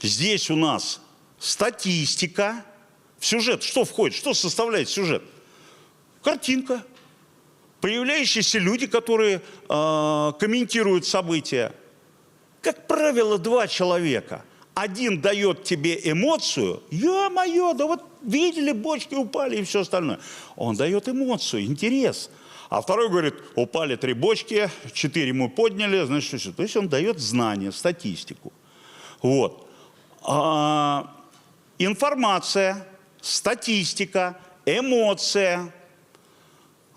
здесь у нас статистика. В сюжет что входит, что составляет сюжет? Картинка. Появляющиеся люди, которые комментируют события. Как правило, два человека. Один дает тебе эмоцию, ё-моё, да вот видели, бочки упали и все остальное. Он дает эмоцию, интерес. А второй говорит, упали 3 бочки, 4 мы подняли, значит, что? То есть он дает знания, статистику. Вот. Информация, статистика, эмоция.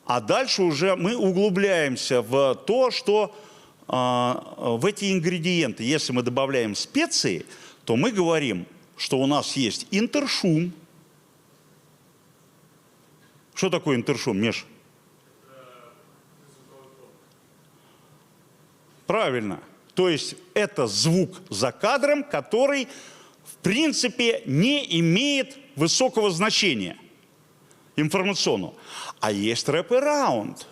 А дальше уже мы углубляемся в то, что в эти ингредиенты, если мы добавляем специи, то мы говорим, что у нас есть интершум. Что такое интершум, Миш? Правильно. То есть это звук за кадром, который в принципе не имеет высокого значения информационного. А есть рэп-эраунд.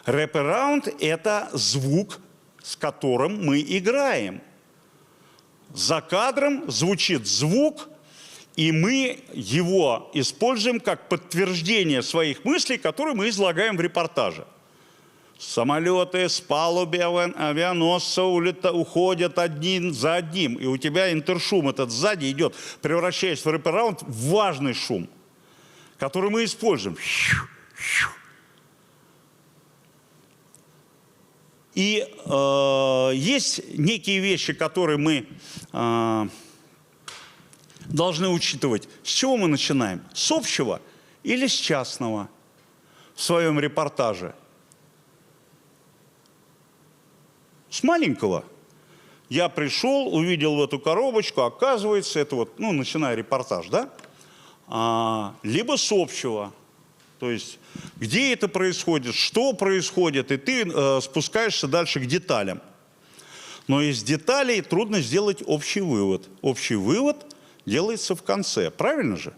Рэп-эраунд – это звук, с которым мы играем. За кадром звучит звук, и мы его используем как подтверждение своих мыслей, которые мы излагаем в репортаже. Самолеты с палуби авианосца уходят один за одним, и у тебя интершум этот сзади идет, превращаясь в рэп-эраунд в важный шум, который мы используем. И есть некие вещи, которые мы должны учитывать. С чего мы начинаем? С общего или с частного в своем репортаже? С маленького. Я пришел, увидел в эту коробочку, оказывается, это вот, ну, начиная репортаж, да? Либо с общего. То есть, где это происходит, что происходит, и ты спускаешься дальше к деталям. Но из деталей трудно сделать общий вывод. Общий вывод делается в конце, правильно же?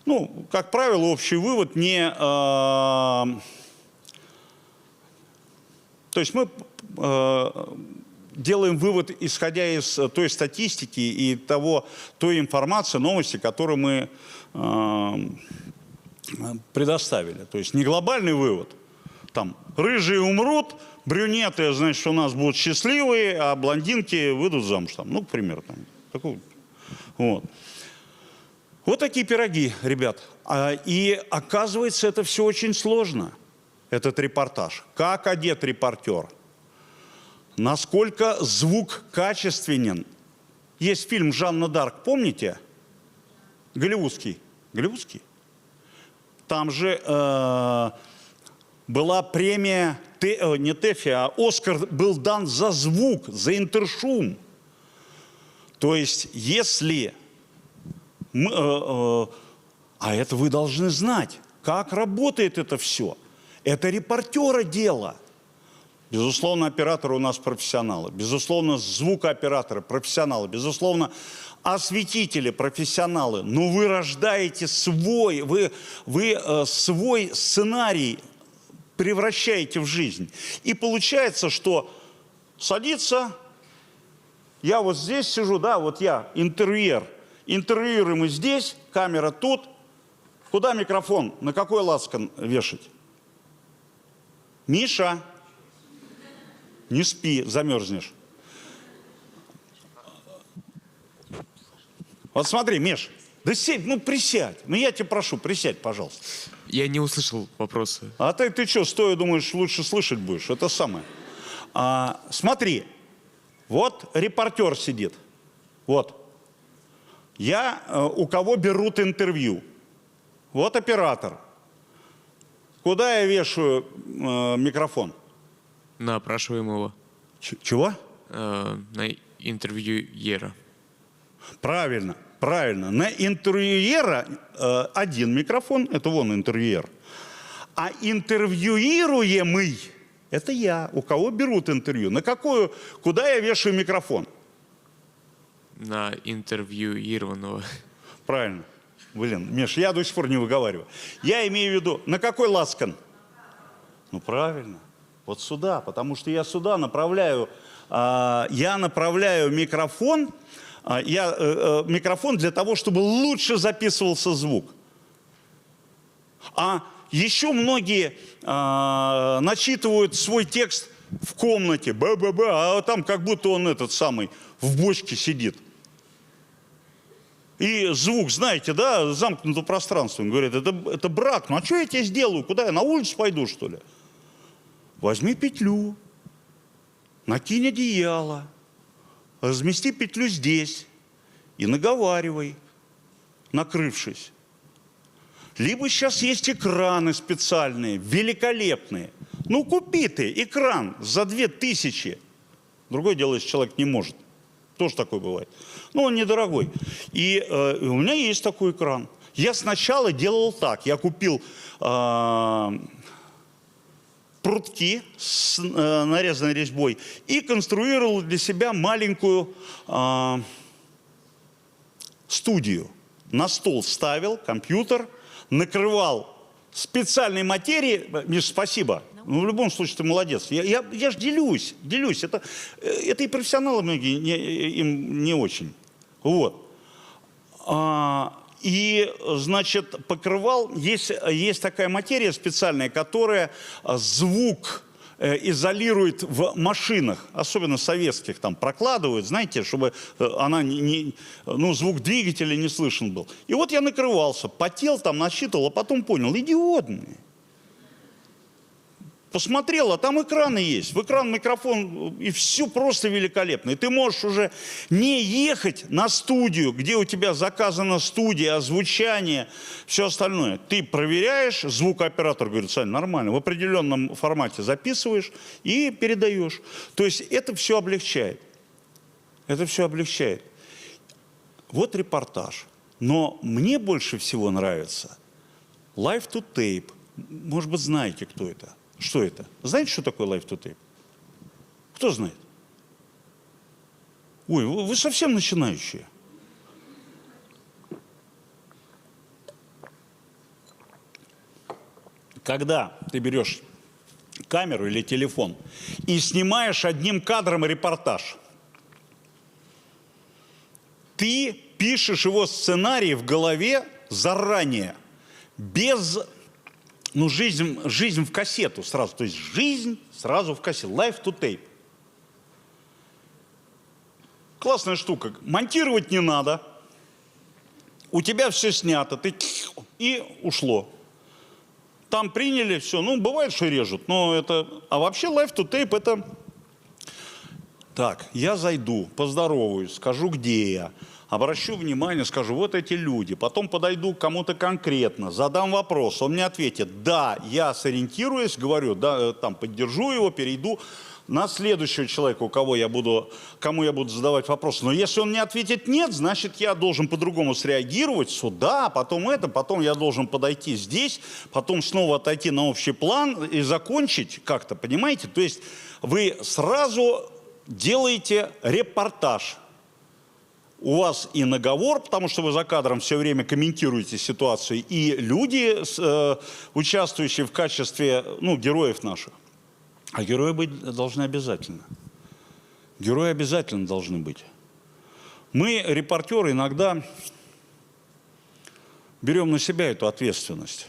Ну, как правило, общий вывод не... то есть мы делаем вывод, исходя из той статистики и той информации, новости, которую мы предоставили. То есть не глобальный вывод. Там рыжие умрут, брюнеты, значит, у нас будут счастливые, а блондинки выйдут замуж. Там, ну, к примеру. Там, такой, вот. Вот такие пироги, ребят. И оказывается, это все очень сложно, этот репортаж. Как одет репортер? Насколько звук качественен? Есть фильм «Жанна д'Арк», помните? Голливудский. Голливудский? Там же была премия, не ТЭФИ, а Оскар был дан за звук, за интершум. То есть, если... а это вы должны знать, как работает это все. Это репортера дело. Безусловно, операторы у нас профессионалы. Безусловно, звукооператоры профессионалы. Безусловно, осветители профессионалы. Но вы рождаете свой, вы свой сценарий превращаете в жизнь. И получается, что садится, я вот здесь сижу, да, вот я интервьюер. Интервьюируем мы здесь, камера тут. Куда микрофон? На какой лацкан вешать? Миша, не спи, замерзнешь. Вот смотри, Миш, да сядь, ну присядь. Ну я тебя прошу, присядь, пожалуйста. Я не услышал вопроса. А ты что, стоя думаешь, лучше слышать будешь? Это самое. Смотри, вот репортер сидит. Вот. Я у кого берут интервью. Вот оператор. Куда я вешаю микрофон? На опрашиваемого. Чего? На интервьюера. Правильно, правильно. На интервьюера один микрофон, это вон интервьюер. А интервьюируемый, это я, у кого берут интервью. На какую, куда я вешаю микрофон? На интервьюированного. Правильно. Блин, Миш, я до сих пор не выговариваю. Я имею в виду, на какой лацкан? Ну, правильно. Вот сюда, потому что я сюда направляю, микрофон, микрофон для того, чтобы лучше записывался звук. А еще многие начитывают свой текст в комнате, а там как будто он этот самый в бочке сидит. И звук, знаете, да, замкнутое пространство. Он говорит, это брак, ну а что я тебе сделаю? Куда я, на улицу пойду, что ли? Возьми петлю, накинь одеяло, размести петлю здесь и наговаривай, накрывшись. Либо сейчас есть экраны специальные, великолепные. Ну, купи ты экран за 2000. Другое дело, если человек не может. Тоже такое бывает. Но он недорогой. И у меня есть такой экран. Я сначала делал так. Я купил прутки с нарезанной резьбой и конструировал для себя маленькую студию. На стол ставил компьютер, накрывал специальной материей. Миш, спасибо. Ну, в любом случае, ты молодец. Я же делюсь. Это и профессионалы многие им не очень. Вот. И, значит, покрывал. Есть такая материя специальная, которая звук изолирует в машинах, особенно советских, там прокладывают, знаете, чтобы звук двигателя не слышен был. И вот я накрывался, потел там, насчитывал, а потом понял, идиотный. Посмотрел, а там экраны есть. В экран микрофон, и все просто великолепно. И ты можешь уже не ехать на студию, где у тебя заказана студия, озвучание, все остальное. Ты проверяешь, звукооператор говорит, Сань, нормально, в определенном формате записываешь и передаешь. То есть это все облегчает. Это все облегчает. Вот репортаж. Но мне больше всего нравится Live to Tape. Может быть, знаете, кто это? Что это? Знаете, что такое Live to Tape? Кто знает? Ой, вы совсем начинающие. Когда ты берешь камеру или телефон и снимаешь одним кадром репортаж, ты пишешь его сценарий в голове заранее, без... жизнь в кассету сразу. То есть жизнь сразу в кассету. Live to tape. Классная штука. Монтировать не надо. У тебя все снято. И ушло. Там приняли все. Ну, бывает, что режут. Но это... А вообще Live to tape это... Так, я зайду, поздороваюсь, скажу, где я. Обращу внимание, скажу, вот эти люди. Потом подойду к кому-то конкретно, задам вопрос. Он мне ответит, да, я сориентируюсь, говорю, да, там, поддержу его, перейду на следующего человека, кому я буду задавать вопрос. Но если он мне ответит нет, значит, я должен по-другому среагировать сюда, потом я должен подойти здесь, потом снова отойти на общий план и закончить как-то, понимаете? То есть вы сразу делаете репортаж. У вас и наговор, потому что вы за кадром все время комментируете ситуацию, и люди, участвующие в качестве героев наших. А герои быть должны обязательно. Герои обязательно должны быть. Мы, репортеры, иногда берем на себя эту ответственность.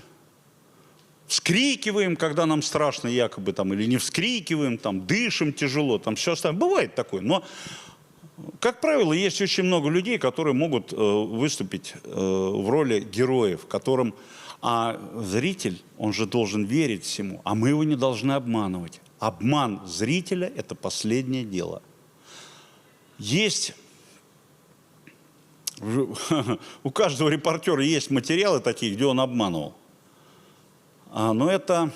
Вскрикиваем, когда нам страшно якобы, там, или не вскрикиваем, там, дышим тяжело, там все остальное. Бывает такое, но... Как правило, есть очень много людей, которые могут выступить в роли героев, которым... А зритель, он же должен верить всему, а мы его не должны обманывать. Обман зрителя – это последнее дело. Есть... У каждого репортера есть материалы такие, где он обманывал. Но это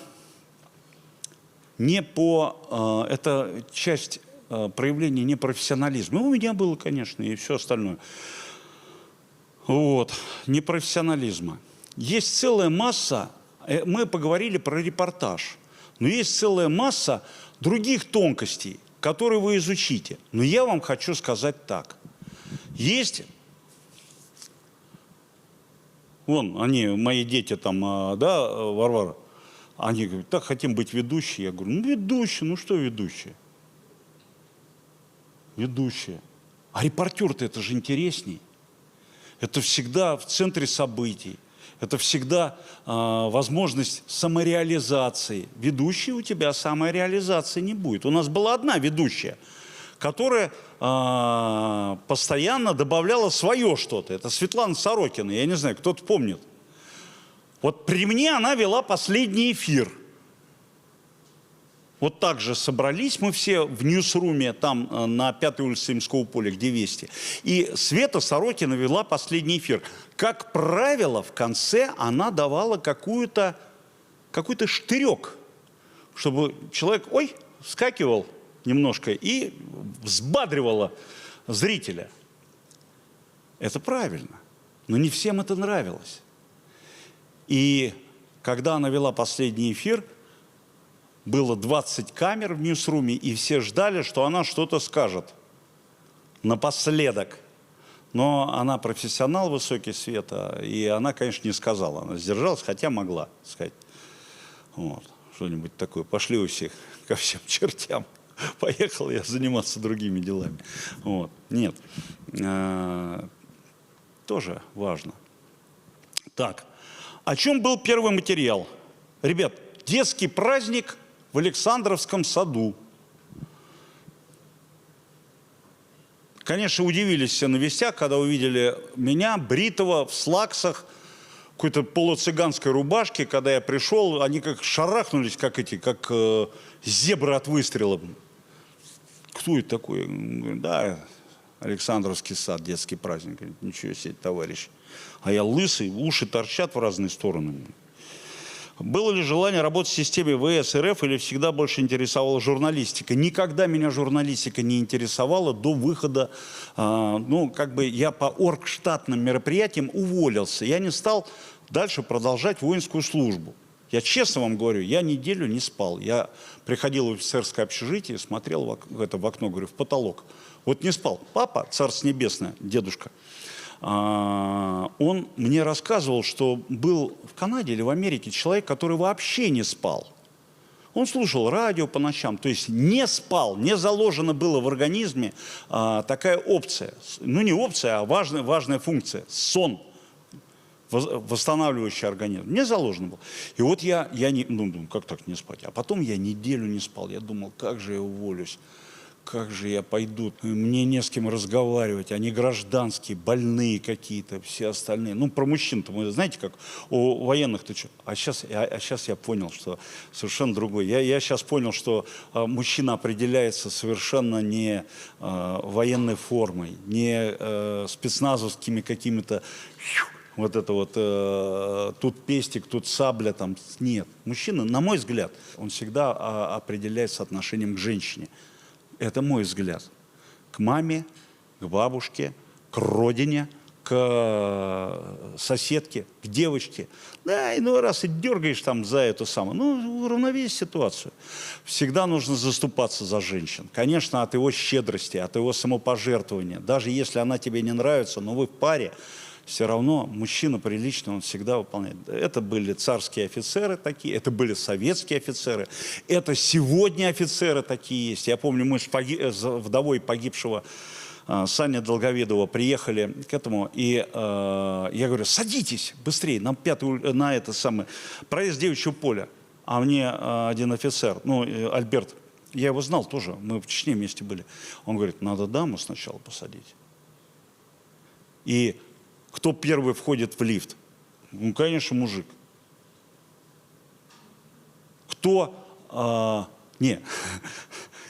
не по... Это часть... проявление непрофессионализма. У меня было, конечно, и все остальное. Вот. Непрофессионализма. Есть целая масса, мы поговорили про репортаж, но есть целая масса других тонкостей, которые вы изучите. Но я вам хочу сказать так. Есть... Вон, мои дети там, да, Варвара, они говорят, так, хотим быть ведущими. Я говорю, ведущие, что ведущие? Ведущие. А репортер-то это же интересней. Это всегда в центре событий. Это всегда возможность самореализации. Ведущий у тебя самореализации не будет. У нас была одна ведущая, которая постоянно добавляла свое что-то. Это Светлана Сорокина. Я не знаю, кто-то помнит. Вот при мне она вела последний эфир. Вот так же собрались мы все в ньюсруме, там на 5-й улице Ямского поля, где Вести. И Света Сорокина вела последний эфир. Как правило, в конце она давала какой-то штырек, чтобы человек, вскакивал немножко и взбадривала зрителя. Это правильно. Но не всем это нравилось. И когда она вела последний эфир, было 20 камер в ньюсруме, и все ждали, что она что-то скажет напоследок. Но она профессионал высокий, Света, и она, конечно, не сказала. Она сдержалась, хотя могла сказать. Вот, что-нибудь такое. Пошли у всех ко всем чертям. Поехал я заниматься другими делами. Вот. Нет. Тоже важно. Так. О чем был первый материал? Ребят, детский праздник в Александровском саду. Конечно, удивились все на вестях, когда увидели меня, бритого, в слаксах, какой-то полуцыганской рубашке. Когда я пришел, они как шарахнулись, как зебры от выстрела. Кто это такой? Говорю, да, Александровский сад, детский праздник. Говорит, ничего себе, товарищ. А я лысый, уши торчат в разные стороны. Было ли желание работать в системе ВС РФ или всегда больше интересовала журналистика? Никогда меня журналистика не интересовала до выхода. Я по оргштатным мероприятиям уволился. Я не стал дальше продолжать воинскую службу. Я честно вам говорю, я неделю не спал. Я приходил в офицерское общежитие, смотрел в окно, говорю, в потолок. Вот не спал. Папа, царство небесное, дедушка, он мне рассказывал, что был в Канаде или в Америке человек, который вообще не спал. Он слушал радио по ночам, то есть не спал, не заложено было в организме такая опция. Ну не опция, а важная функция. Сон, восстанавливающий организм. Не заложено было. И вот я думаю, как так не спать? А потом я неделю не спал. Я думал, как же я уволюсь? Как же я пойду? Мне не с кем разговаривать. Они гражданские, больные какие-то, все остальные. Ну, про мужчин-то, мы знаете, как у военных-то что? А сейчас я понял, что совершенно другой. Я сейчас понял, что мужчина определяется совершенно не военной формой, не спецназовскими какими-то... Вот это вот, тут пестик, тут сабля, там, нет. Мужчина, на мой взгляд, он всегда определяется отношением к женщине. Это мой взгляд. К маме, к бабушке, к родине, к соседке, к девочке. Да, иной раз и дергаешь там за эту самую. Ну, уравновесить ситуацию. Всегда нужно заступаться за женщин. Конечно, от его щедрости, от его самопожертвования. Даже если она тебе не нравится, но вы в паре, все равно мужчина приличный, он всегда выполняет. Это были царские офицеры такие, это были советские офицеры, это сегодня офицеры такие есть. Я помню, мы с вдовой погибшего Саня Долговедова приехали к этому, и я говорю, садитесь быстрее, нам на это самое, проезд Девичьего поля. А мне один офицер, Альберт, я его знал тоже, мы в Чечне вместе были. Он говорит, надо даму сначала посадить. И кто первый входит в лифт? Ну, конечно, мужик. Кто...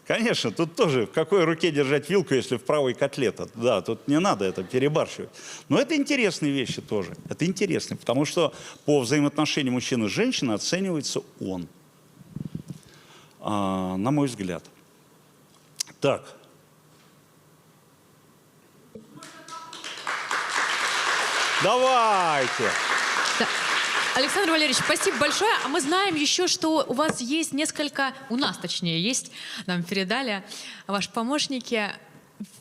Конечно, тут тоже в какой руке держать вилку, если в правой котлета. Да, тут не надо это перебарщивать. Но это интересные вещи тоже. Это интересно, потому что по взаимоотношению мужчины и женщины оценивается он. На мой взгляд. Так. Давайте. Да. Александр Валерьевич, спасибо большое. А мы знаем еще, что у вас есть у нас точнее, есть, нам передали ваши помощники,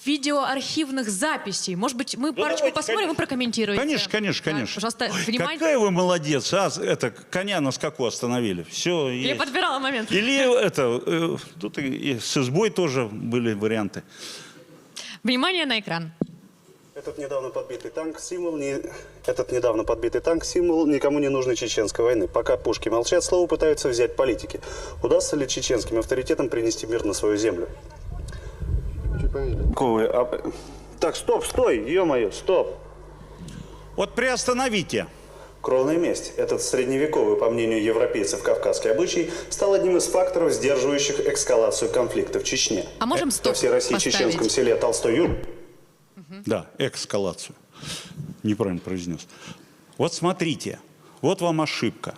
видеоархивных записей. Может быть, мы парочку посмотрим, вы прокомментируете. Конечно. Да, пожалуйста, внимание. Какая вы молодец. Это коня на скаку остановили. Все есть. Я подбирала момент. Или тут и с избой тоже были варианты. Внимание на экран. Этот недавно подбитый танк символ никому не нужной чеченской войны. Пока пушки молчат, слово пытаются взять политики. Удастся ли чеченским авторитетам принести мир на свою землю? Так, стоп, стой, ё-моё, стоп. Вот приостановите. Кровная месть. Этот средневековый, по мнению европейцев, кавказский обычай стал одним из факторов, сдерживающих эскалацию конфликта в Чечне. А можем стоп Во всей России поставить? чеченском селе Толстой-Юр. Да, эскалацию. Неправильно произнес. Вот смотрите, вот вам ошибка.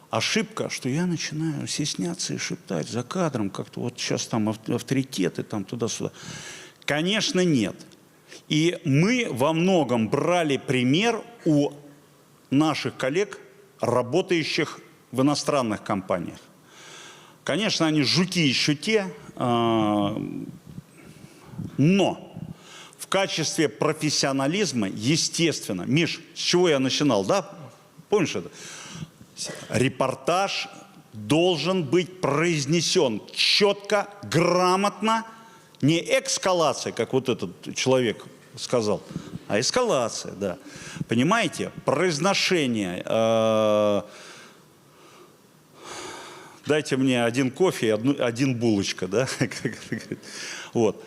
Ошибка, что я начинаю стесняться и шептать за кадром, как-то вот сейчас там авторитеты, там туда-сюда. Конечно, нет. И мы во многом брали пример у наших коллег, работающих в иностранных компаниях. Конечно, они жуки еще те, но в качестве профессионализма, естественно, Миш, с чего я начинал, да? Помнишь это? Репортаж должен быть произнесен четко, грамотно, не эскалация, как вот этот человек сказал, а эскалация, да. Понимаете? Произношение. Да дайте мне один кофе и один булочка, да? Вот.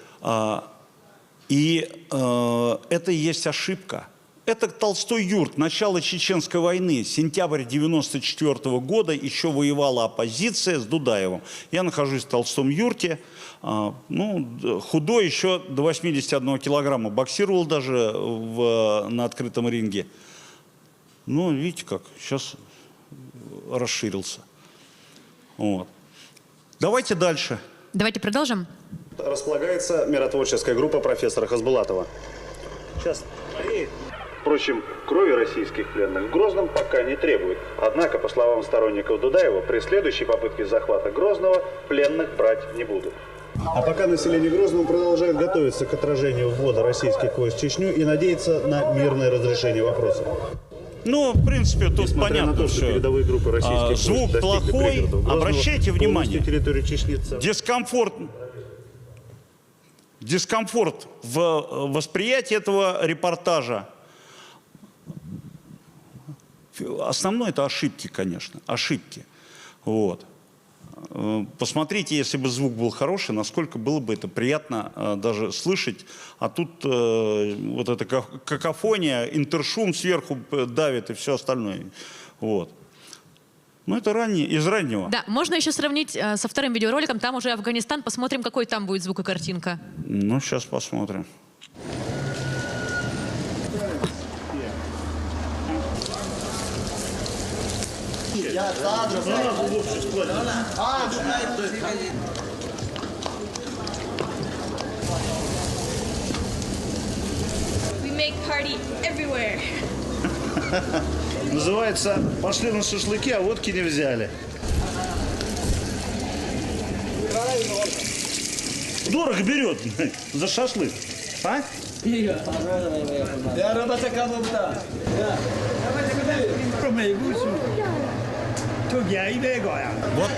И это и есть ошибка. Это Толстой-Юрт, начало Чеченской войны, сентябрь 1994 года, еще воевала оппозиция с Дудаевым. Я нахожусь в Толстом юрте, ну, худой, еще до 81 килограмма, боксировал даже на открытом ринге. Ну, видите как, сейчас расширился. Вот. Давайте дальше. Давайте продолжим. Располагается миротворческая группа профессора Хасбулатова. Сейчас. Впрочем, крови российских пленных в Грозном пока не требует. Однако, по словам сторонников Дудаева, при следующей попытке захвата Грозного пленных брать не будут. А пока население Грозного продолжает готовиться к отражению ввода российских войск в Чечню и надеется на мирное разрешение вопроса. Ну, в принципе, тут Несмотря понятно, на то, что передовые группы российских звук войск достигли плохой, пригородов Грозного, обращайте внимание, территорию Чечни дискомфорт в восприятии этого репортажа. Основное это ошибки, конечно, ошибки. Вот. Посмотрите, если бы звук был хороший, насколько было бы это приятно даже слышать. А тут вот эта какофония, интершум сверху давит и все остальное. Вот. Ну, это из раннего. Да, можно еще сравнить со вторым видеороликом. Там уже Афганистан. Посмотрим, какой там будет звук и картинка. Ну, сейчас посмотрим. We make party everywhere. Называется «Пошли на шашлыки, а водки не взяли». Дорого берет за шашлык, а? Вот.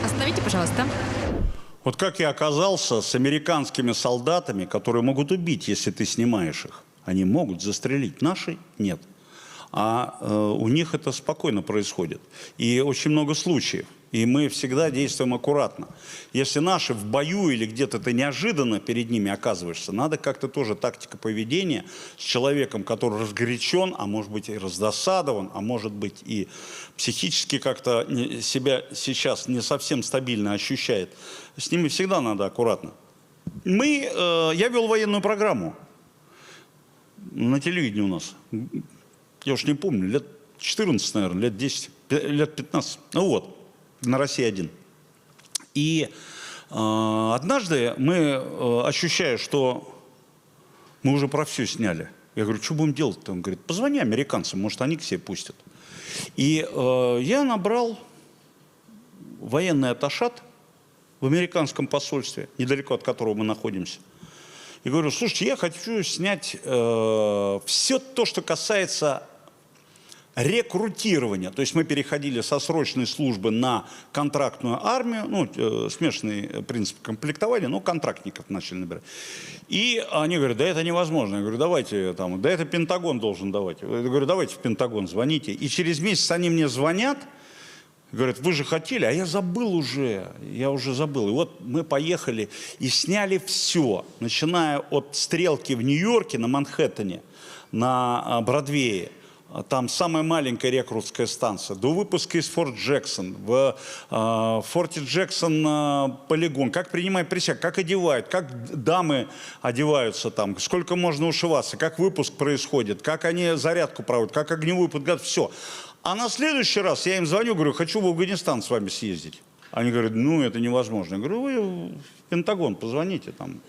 Остановите, пожалуйста. Вот как я оказался с американскими солдатами, которые могут убить, если ты снимаешь их. Они могут застрелить. Наши – нет. А у них это спокойно происходит. И очень много случаев. И мы всегда действуем аккуратно. Если наши в бою или где-то ты неожиданно перед ними оказываешься, надо как-то тоже тактика поведения с человеком, который разгорячен, а может быть и раздосадован, а может быть и психически как-то себя сейчас не совсем стабильно ощущает. С ними всегда надо аккуратно. Я вел военную программу на телевидении у нас. Я уж не помню, лет 14, наверное, лет 10, лет 15. Ну вот, на России-1. И однажды мы, ощущая, что мы уже про все сняли, я говорю, что будем делать-то? Он говорит, позвони американцам, может, они к себе пустят. И я набрал военный атташат в американском посольстве, недалеко от которого мы находимся. И говорю, слушайте, я хочу снять все то, что касается рекрутирования. То есть мы переходили со срочной службы на контрактную армию, ну, смешанный принцип комплектования, но контрактников начали набирать. И они говорят, да это невозможно. Я говорю, давайте, там, да это Пентагон должен давать. Я говорю, давайте в Пентагон звоните. И через месяц они мне звонят, говорят, вы же хотели, а я забыл уже, я уже забыл. И вот мы поехали и сняли все, начиная от стрелки в Нью-Йорке на Манхэттене, на Бродвее. Там самая маленькая рекрутская станция, до выпуска из Форт Джексон, в Форте Джексон полигон, как принимают присягу, как одевают, как дамы одеваются там, сколько можно ушиваться, как выпуск происходит, как они зарядку проводят, как огневую подготовку, все. А на следующий раз я им звоню, говорю, хочу в Афганистан с вами съездить. Они говорят, ну это невозможно. Я говорю, вы в Пентагон позвоните там.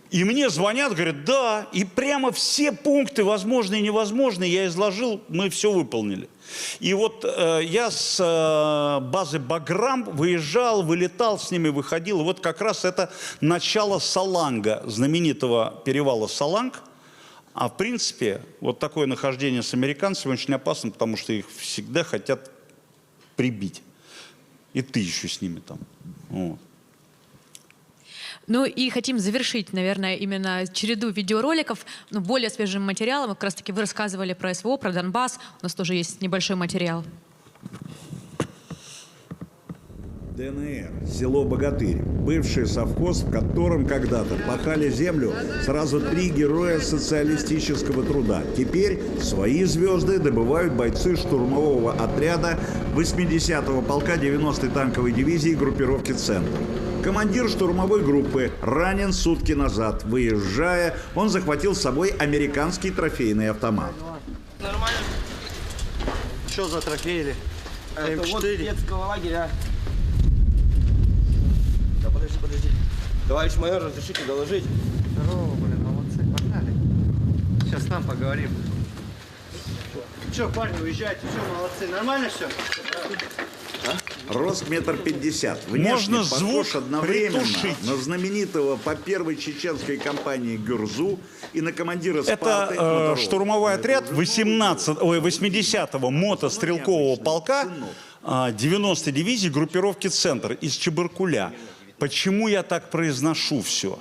И мне звонят, говорят, да, и прямо все пункты, возможные и невозможные, я изложил, мы все выполнили. И вот я с базы Баграм выезжал, вылетал с ними, выходил. И вот как раз это начало Саланга, знаменитого перевала Саланг. А в принципе, вот такое нахождение с американцами очень опасно, потому что их всегда хотят прибить. И ты еще с ними там. Вот. Ну и хотим завершить, наверное, именно череду видеороликов, ну, более свежим материалом. Как раз-таки вы рассказывали про СВО, про Донбасс. У нас тоже есть небольшой материал. ДНР, село Богатырь, бывший совхоз, в котором когда-то пахали землю сразу 3 героя социалистического труда. Теперь свои звезды добывают бойцы штурмового отряда 80-го полка 90-й танковой дивизии группировки «Центр». Командир штурмовой группы ранен сутки назад. Выезжая, он захватил с собой американский трофейный автомат. Нормально? Что за трофеи? Это вот детского лагеря. Да подожди. Товарищ майор, разрешите доложить? Здорово, молодцы, погнали. Сейчас там поговорим. Че, парни, уезжайте, все, молодцы. Нормально все? Рост 1,50 м. Внешне Можно похож звук одновременно притушить. на знаменитого по первой чеченской кампании Гюрзу и на командира Спарты. Это штурмовой отряд 80-го мотострелкового полка 90-й дивизии группировки «Центр» из Чебаркуля. Почему я так произношу все?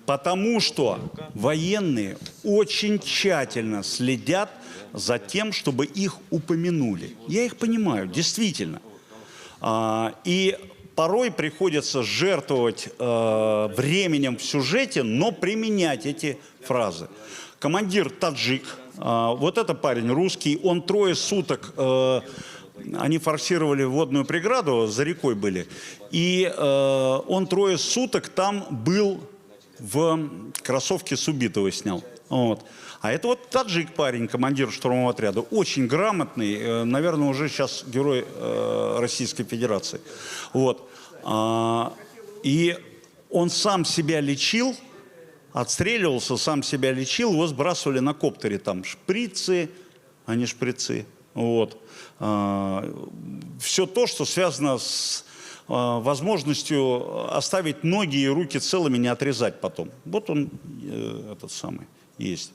Потому что военные очень тщательно следят за тем, чтобы их упомянули. Я их понимаю, действительно. И порой приходится жертвовать временем в сюжете, но применять эти фразы. Командир таджик, вот это парень русский, он 3 суток, они форсировали водную преграду, за рекой были, и он 3 суток там был, в кроссовке с убитого снял. Вот. А это вот таджик парень, командир штурмового отряда, очень грамотный, наверное, уже сейчас герой Российской Федерации. Вот. И он сам себя лечил, отстреливался, сам себя лечил, его сбрасывали на коптере, там шприцы, а не шприцы. Вот. Все то, что связано с возможностью оставить ноги и руки целыми, не отрезать потом. Вот он, этот самый, есть.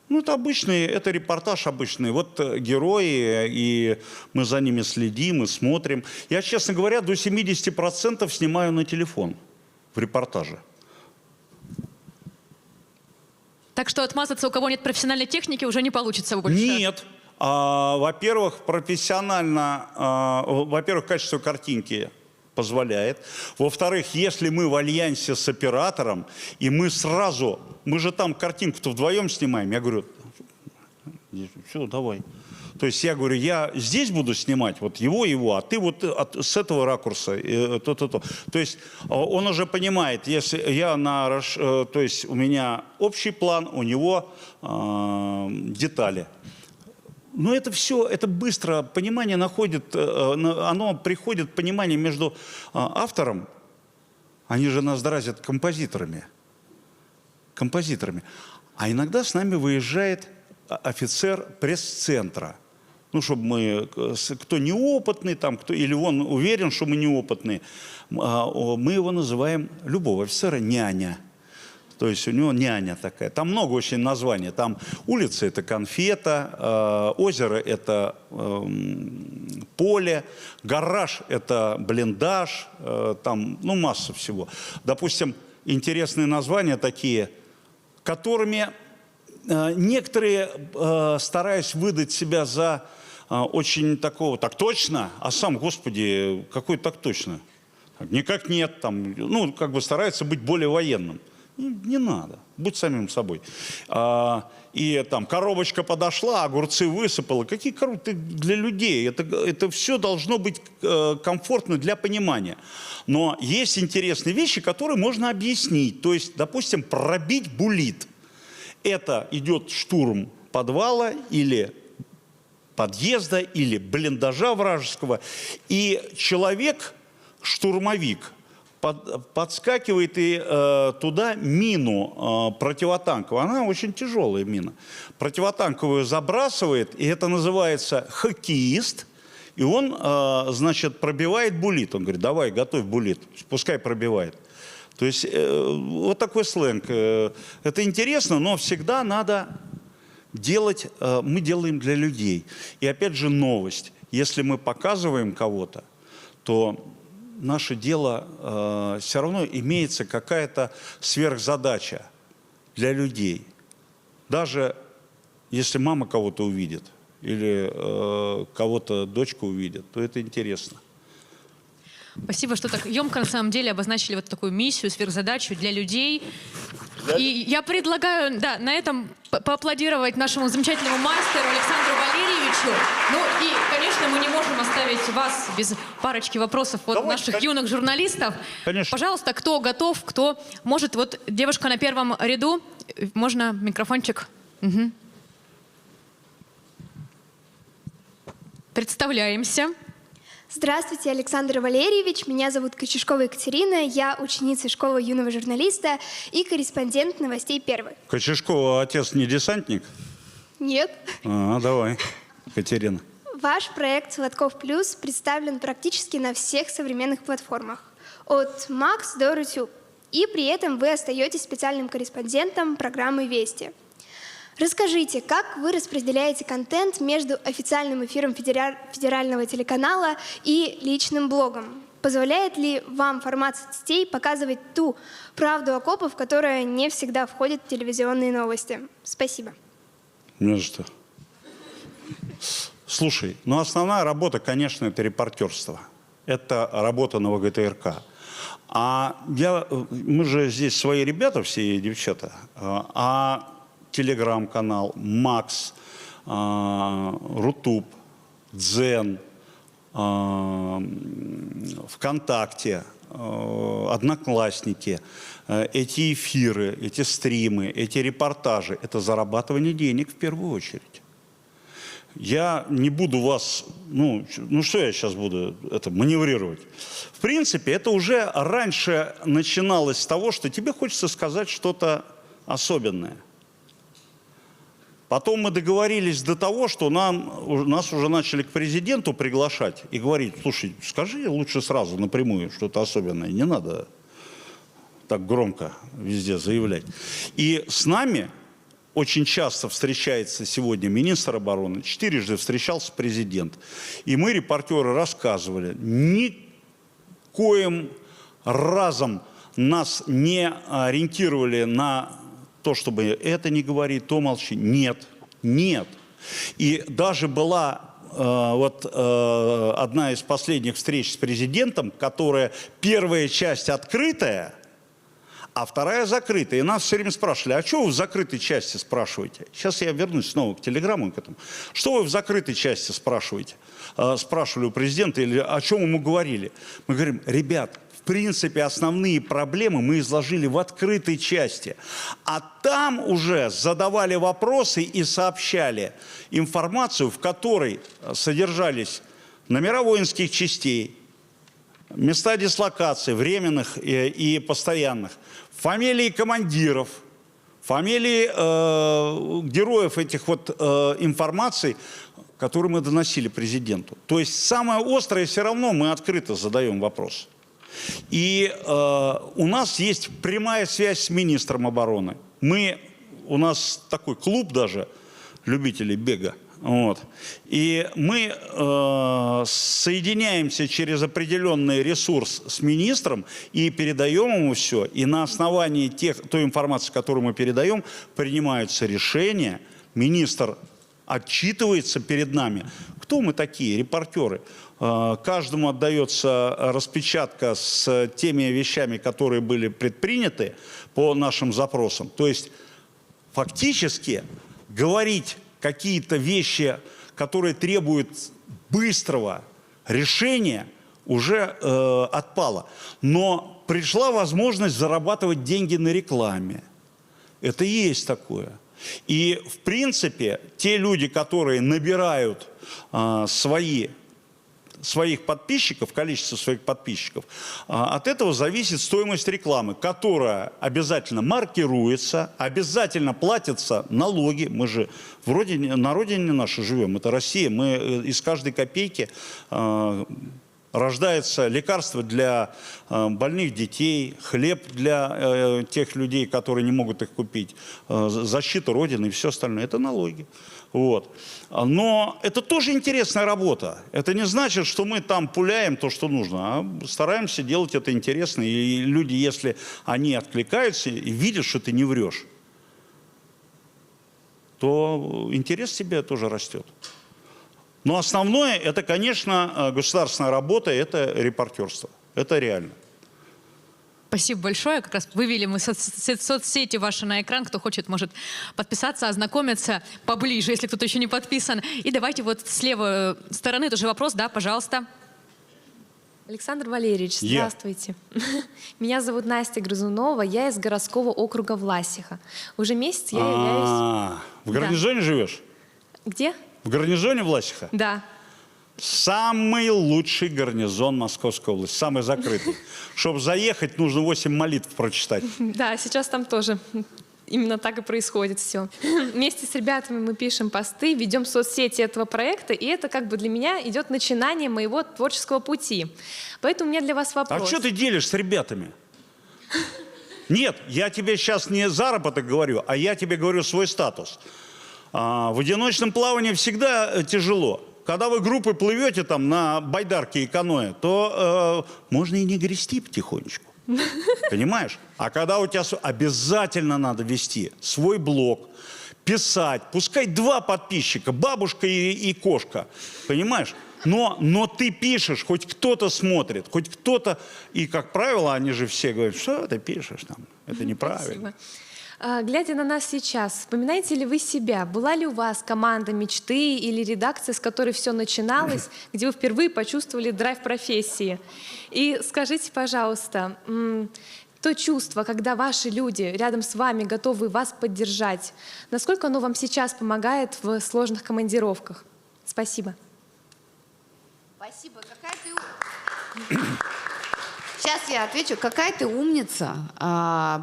Ну, это обычный, это репортаж обычный. Вот герои, и мы за ними следим и смотрим. Я, честно говоря, до 70% снимаю на телефон в репортаже. Так что отмазаться, у кого нет профессиональной техники, уже не получится больше. Нет. Во-первых, профессионально, во-первых, качество картинки позволяет. Во-вторых, если мы в альянсе с оператором, и мы сразу, мы же там картинку-то вдвоем снимаем, я говорю, все, давай. То есть я говорю, я здесь буду снимать, вот его, а ты вот с этого ракурса, то. То есть он уже понимает, если я то есть у меня общий план, у него детали. Но это все, это быстро понимание находит, оно приходит, понимание между автором, они же нас дразят композиторами, а иногда с нами выезжает офицер пресс-центра. Ну, чтобы мы, кто неопытный, там, или он уверен, что мы неопытные, мы его называем, любого офицера, няня. То есть у него няня такая. Там много очень названий. Там улица – это конфета, озеро – это поле, гараж – это блиндаж, там, ну, масса всего. Допустим, интересные названия такие, которыми некоторые, стараясь выдать себя за очень такого, так точно, а сам, господи, какой так точно? Никак нет, там, ну, как бы старается быть более военным. Не надо, будь самим собой. И там коробочка подошла, огурцы высыпала. Какие коробки для людей? Это все должно быть комфортно для понимания. Но есть интересные вещи, которые можно объяснить. То есть, допустим, пробить булит. Это идет штурм подвала или подъезда, или блиндажа вражеского. И человек, штурмовик, подскакивает и туда мину противотанковую. Она очень тяжелая мина. Противотанковую забрасывает, и это называется хоккеист. И он, значит, пробивает булит. Он говорит, давай, готовь булит, пускай пробивает. То есть вот такой сленг. Это интересно, но всегда надо делать, мы делаем для людей. И опять же новость. Если мы показываем кого-то, то наше дело все равно имеется какая-то сверхзадача для людей. Даже если мама кого-то увидит или кого-то дочка увидит, то это интересно. Спасибо, что так емко на самом деле обозначили вот такую миссию, сверхзадачу для людей. И я предлагаю, да, на этом поаплодировать нашему замечательному мастеру Александру Валерьевичу. Ну и, конечно, мы не можем оставить вас без парочки вопросов от наших юных журналистов. Конечно. Пожалуйста, кто готов, кто может. Вот девушка на первом ряду. Можно микрофончик? Угу. Представляемся. Здравствуйте, Александр Валерьевич. Меня зовут Кочешкова Екатерина. Я ученица школы юного журналиста и корреспондент новостей «Первой». Кочешкова отец не десантник? Нет. Давай, Катерина. Ваш проект «Сладков Плюс» представлен практически на всех современных платформах. От Max до Рутюб. И при этом вы остаетесь специальным корреспондентом программы «Вести». Расскажите, как вы распределяете контент между официальным эфиром федерального телеканала и личным блогом? Позволяет ли вам формат соцсетей показывать ту правду окопов, которая не всегда входит в телевизионные новости? Спасибо. Не за что. Слушай, ну основная работа, конечно, это репортерство. Это работа на ВГТРК. Мы же здесь свои ребята, все девчата, Телеграм-канал, Макс, Рутуб, Дзен, ВКонтакте, Одноклассники, эти эфиры, эти стримы, эти репортажи – это зарабатывание денег в первую очередь. Я не буду вас, что я сейчас буду маневрировать? В принципе, это уже раньше начиналось с того, что тебе хочется сказать что-то особенное. Потом мы договорились до того, что нас уже начали к президенту приглашать и говорить: слушай, скажи лучше сразу напрямую что-то особенное, не надо так громко везде заявлять. И с нами очень часто встречается сегодня министр обороны, 4-жды встречался президент. И мы, репортеры, рассказывали, никоим разом нас не ориентировали на то, чтобы это не говори, то молчи. Нет, нет. И даже была одна из последних встреч с президентом, которая первая часть открытая, а вторая закрытая. И нас все время спрашивали: а что вы в закрытой части спрашиваете? Сейчас я вернусь снова к телеграмму, к этому. Что вы в закрытой части спрашиваете? Спрашивали у президента, или о чем ему говорили? Мы говорим: ребят, в принципе, основные проблемы мы изложили в открытой части. А там уже задавали вопросы и сообщали информацию, в которой содержались номера воинских частей, места дислокации, временных и постоянных, фамилии командиров, фамилии героев этих информаций, которые мы доносили президенту. То есть самое острое все равно мы открыто задаем вопрос. И у нас есть прямая связь с министром обороны. У нас такой клуб даже любителей бега. И мы соединяемся через определенный ресурс с министром и передаем ему все. И на основании той информации, которую мы передаем, принимаются решения. Министр отчитывается перед нами. Кто мы такие, репортеры? Каждому отдается распечатка с теми вещами, которые были предприняты по нашим запросам. То есть фактически говорить какие-то вещи, которые требуют быстрого решения, уже отпало. Но пришла возможность зарабатывать деньги на рекламе. Это и есть такое. И в принципе те люди, которые набирают своих подписчиков, количество своих подписчиков, от этого зависит стоимость рекламы, которая обязательно маркируется, обязательно платятся налоги. Мы же на родине нашей живем, это Россия, мы из каждой копейки рождается лекарство для больных детей, хлеб для тех людей, которые не могут их купить, защита Родины и все остальное. Это налоги. Но это тоже интересная работа. Это не значит, что мы там пуляем то, что нужно, а стараемся делать это интересно. И люди, если они откликаются и видят, что ты не врешь, то интерес тебе тоже растет. Но основное, это, конечно, государственная работа, это репортерство. Это реально. Спасибо большое. Как раз вывели мы соцсети ваши на экран. Кто хочет, может подписаться, ознакомиться поближе, если кто-то еще не подписан. И давайте вот с левой стороны тоже вопрос, да, пожалуйста. Александр Валерьевич, здравствуйте. Меня зовут Настя Грызунова, я из городского округа Власиха. Уже месяц я являюсь... В гарнизоне живешь? Где? В гарнизоне Власиха? Да. Самый лучший гарнизон Московской области, самый закрытый. Чтобы заехать, нужно 8 молитв прочитать. Да, сейчас там тоже именно так и происходит все. Вместе с ребятами мы пишем посты, ведем соцсети этого проекта, и это как бы для меня идет начинание моего творческого пути. Поэтому у меня для вас вопрос. А что ты делишь с ребятами? Нет, я тебе сейчас не заработок говорю, а я тебе говорю свой статус. В одиночном плавании всегда тяжело. Когда вы группой плывете там на байдарке и каноэ, то можно и не грести потихонечку. Понимаешь? А когда у тебя обязательно надо вести свой блог, писать, пускай 2 подписчика, бабушка и кошка. Понимаешь? Но ты пишешь, хоть кто-то смотрит, хоть кто-то... И, как правило, они же все говорят, что ты пишешь там? Это неправильно. Спасибо. Глядя на нас сейчас, вспоминаете ли вы себя? Была ли у вас команда мечты или редакция, с которой все начиналось, где вы впервые почувствовали драйв профессии? И скажите, пожалуйста, то чувство, когда ваши люди рядом с вами готовы вас поддержать, насколько оно вам сейчас помогает в сложных командировках? Спасибо. Спасибо. Какая ты... Сейчас я отвечу. Какая ты умница,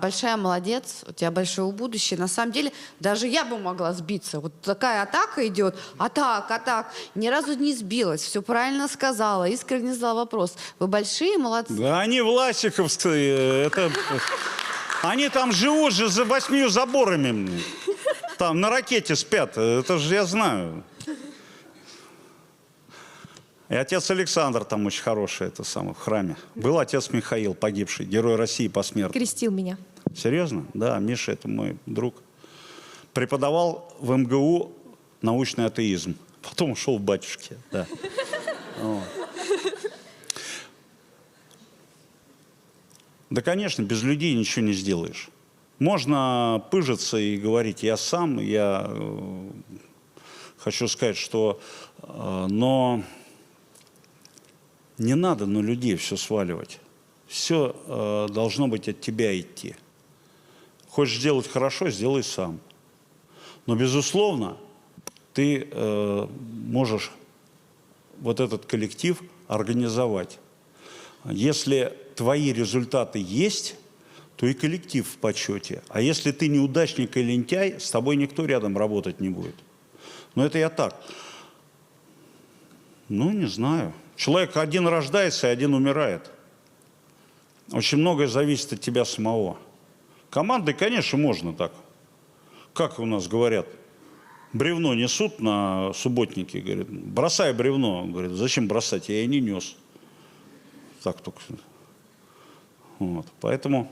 большая молодец, у тебя большое будущее. На самом деле, даже я бы могла сбиться. Вот такая атака идет, атак. Ни разу не сбилась, все правильно сказала, искренне задала вопрос. Вы большие молодцы. Да они власиховские, это... Они там живут же за 8 заборами. Там на ракете спят, это же я знаю. И отец Александр там очень хороший, это самое, в храме. Был отец Михаил, погибший, герой России посмертно. Крестил меня. Серьезно? Да, Миша, это мой друг. Преподавал в МГУ научный атеизм. Потом ушел в батюшки. Да. Да, конечно, без людей ничего не сделаешь. Можно пыжиться и говорить, я сам, я хочу сказать, что... Но... Не надо на людей все сваливать. Все должно быть от тебя идти. Хочешь сделать хорошо, сделай сам. Но, безусловно, ты можешь вот этот коллектив организовать. Если твои результаты есть, то и коллектив в почете. А если ты неудачник и лентяй, с тобой никто рядом работать не будет. Но это я так. Ну, не знаю. Человек один рождается, и один умирает. Очень многое зависит от тебя самого. Командой, конечно, можно так. Как у нас говорят, бревно несут на субботнике, говорят, бросай бревно. Он говорит, зачем бросать? Я и не нес. Так только. Вот. Поэтому...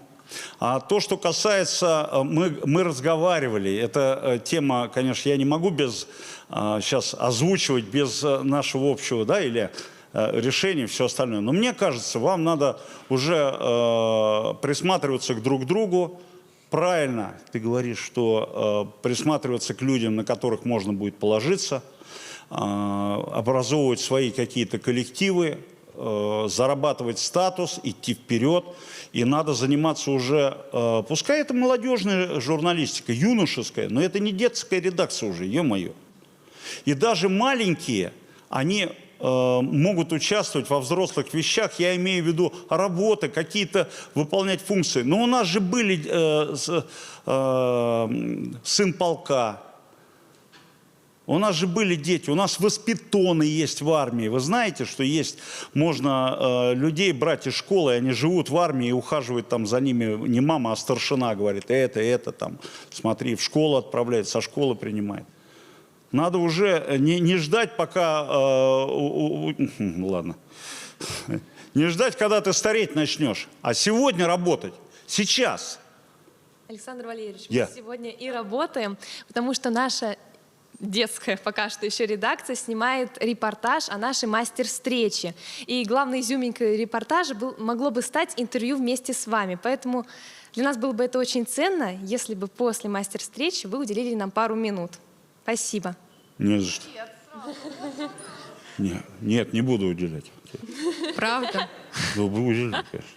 А то, что касается, мы разговаривали, эта тема, конечно, я не могу сейчас озвучивать без нашего общего, да, или решения, все остальное. Но мне кажется, вам надо уже присматриваться друг к другу. Правильно ты говоришь, что присматриваться к людям, на которых можно будет положиться, образовывать свои какие-то коллективы, зарабатывать статус, идти вперед. И надо заниматься уже, пускай это молодежная журналистика, юношеская, но это не детская редакция уже, ё-моё. И даже маленькие, они могут участвовать во взрослых вещах, я имею в виду работы, какие-то выполнять функции. Но у нас же были сын полка, у нас же были дети, у нас воспитоны есть в армии. Вы знаете, что есть, можно людей брать из школы, они живут в армии и ухаживают там за ними не мама, а старшина говорит, это, там, смотри, в школу отправляет, со школы принимает. Надо уже не ждать, пока... ладно. Не ждать, когда ты стареть начнешь, а сегодня работать. Сейчас. Александр Валерьевич, мы сегодня и работаем, потому что наша детская пока что еще редакция снимает репортаж о нашей мастер-встрече. И главной изюминкой репортажа могло бы стать интервью вместе с вами. Поэтому для нас было бы это очень ценно, если бы после мастер-встречи вы уделили нам пару минут. Спасибо. Не за что. Нет, не буду уделять. Правда? Уделять, конечно.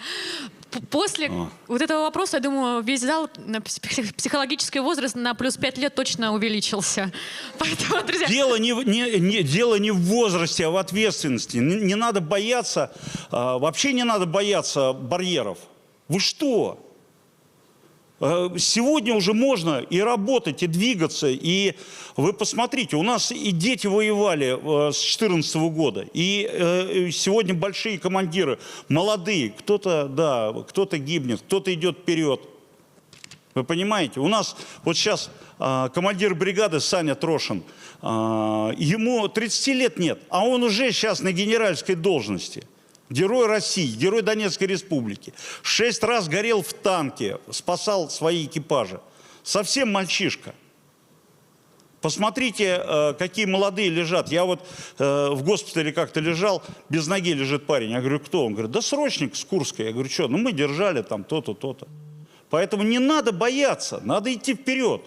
После вот этого вопроса, я думаю, весь зал на психологический возраст на плюс 5 лет точно увеличился. Поэтому, друзья... Дело не в возрасте, а в ответственности. Не надо бояться, вообще не надо бояться барьеров. Вы что? Сегодня уже можно и работать, и двигаться. И вы посмотрите, у нас и дети воевали с 2014 года. И сегодня большие командиры, молодые. Кто-то гибнет, кто-то идет вперед. Вы понимаете? У нас вот сейчас командир бригады Саня Трошин, ему 30 лет нет, а он уже сейчас на генеральской должности. Герой России, герой Донецкой республики. 6 раз горел в танке, спасал свои экипажи. Совсем мальчишка. Посмотрите, какие молодые лежат. Я вот в госпитале как-то лежал, без ноги лежит парень. Я говорю, кто? Он говорит, да срочник с Курска. Я говорю, что? Ну мы держали там то-то, то-то. Поэтому не надо бояться, надо идти вперед.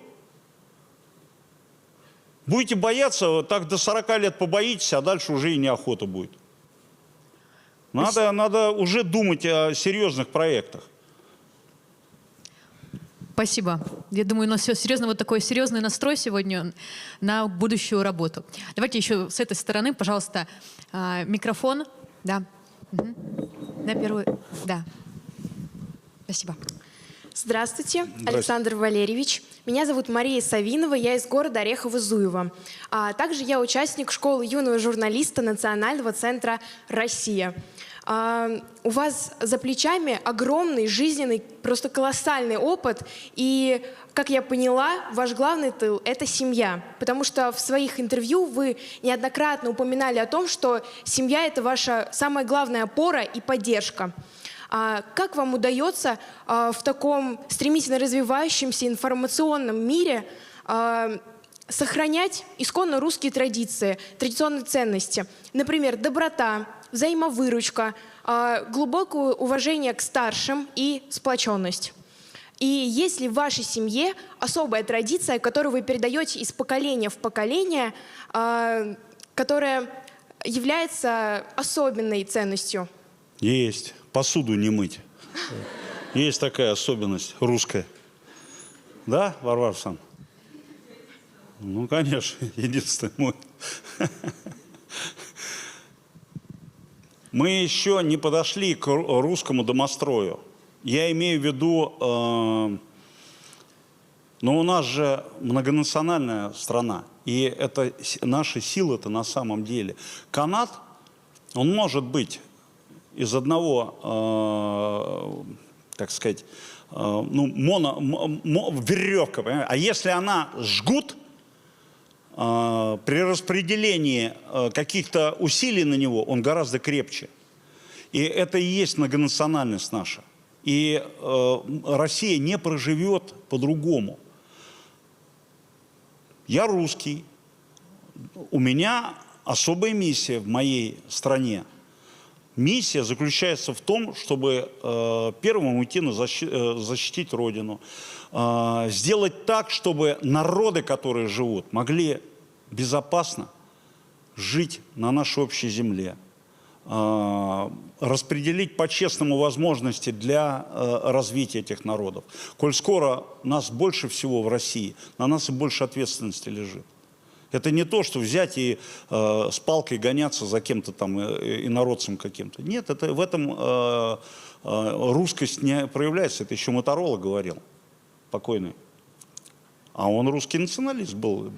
Будете бояться, так до 40 лет побоитесь, а дальше уже и неохота будет. Надо уже думать о серьезных проектах. Спасибо. Я думаю, у нас все серьезно, вот такой серьезный настрой сегодня на будущую работу. Давайте еще с этой стороны, пожалуйста, микрофон. Да. Угу. На первую. Да. Спасибо. Здравствуйте, Александр Валерьевич. Меня зовут Мария Савинова, я из города Орехово-Зуево. Также я участник школы юного журналиста Национального центра «Россия». У вас за плечами огромный, жизненный, просто колоссальный опыт. И, как я поняла, ваш главный тыл – это семья. Потому что в своих интервью вы неоднократно упоминали о том, что семья – это ваша самая главная опора и поддержка. Как вам удается в таком стремительно развивающемся информационном мире сохранять исконно русские традиции, традиционные ценности? Например, доброта, взаимовыручка, глубокое уважение к старшим и сплоченность. И есть ли в вашей семье особая традиция, которую вы передаете из поколения в поколение, которая является особенной ценностью? Есть. Посуду не мыть. Есть такая особенность русская. Да, Варвара Александровна? Ну, конечно, единственный мой. Мы еще не подошли к русскому домострою. Я имею в виду, но у нас же многонациональная страна, и это наши силы-то на самом деле. Канат, он может быть из одного, так сказать, веревка, понимаете? А если она жгут, при распределении каких-то усилий на него, он гораздо крепче. И это и есть многонациональность наша. И Россия не проживет по-другому. Я русский, у меня особая миссия в моей стране. Миссия заключается в том, чтобы первым уйти защитить Родину, сделать так, чтобы народы, которые живут, могли безопасно жить на нашей общей земле, распределить по-честному возможности для развития этих народов. Коль скоро нас больше всего в России, на нас и больше ответственности лежит. Это не то, что взять и с палкой гоняться за кем-то там, инородцем каким-то. Нет, это, в этом русскость не проявляется. Это еще Моторола говорил, покойный. А он русский националист был.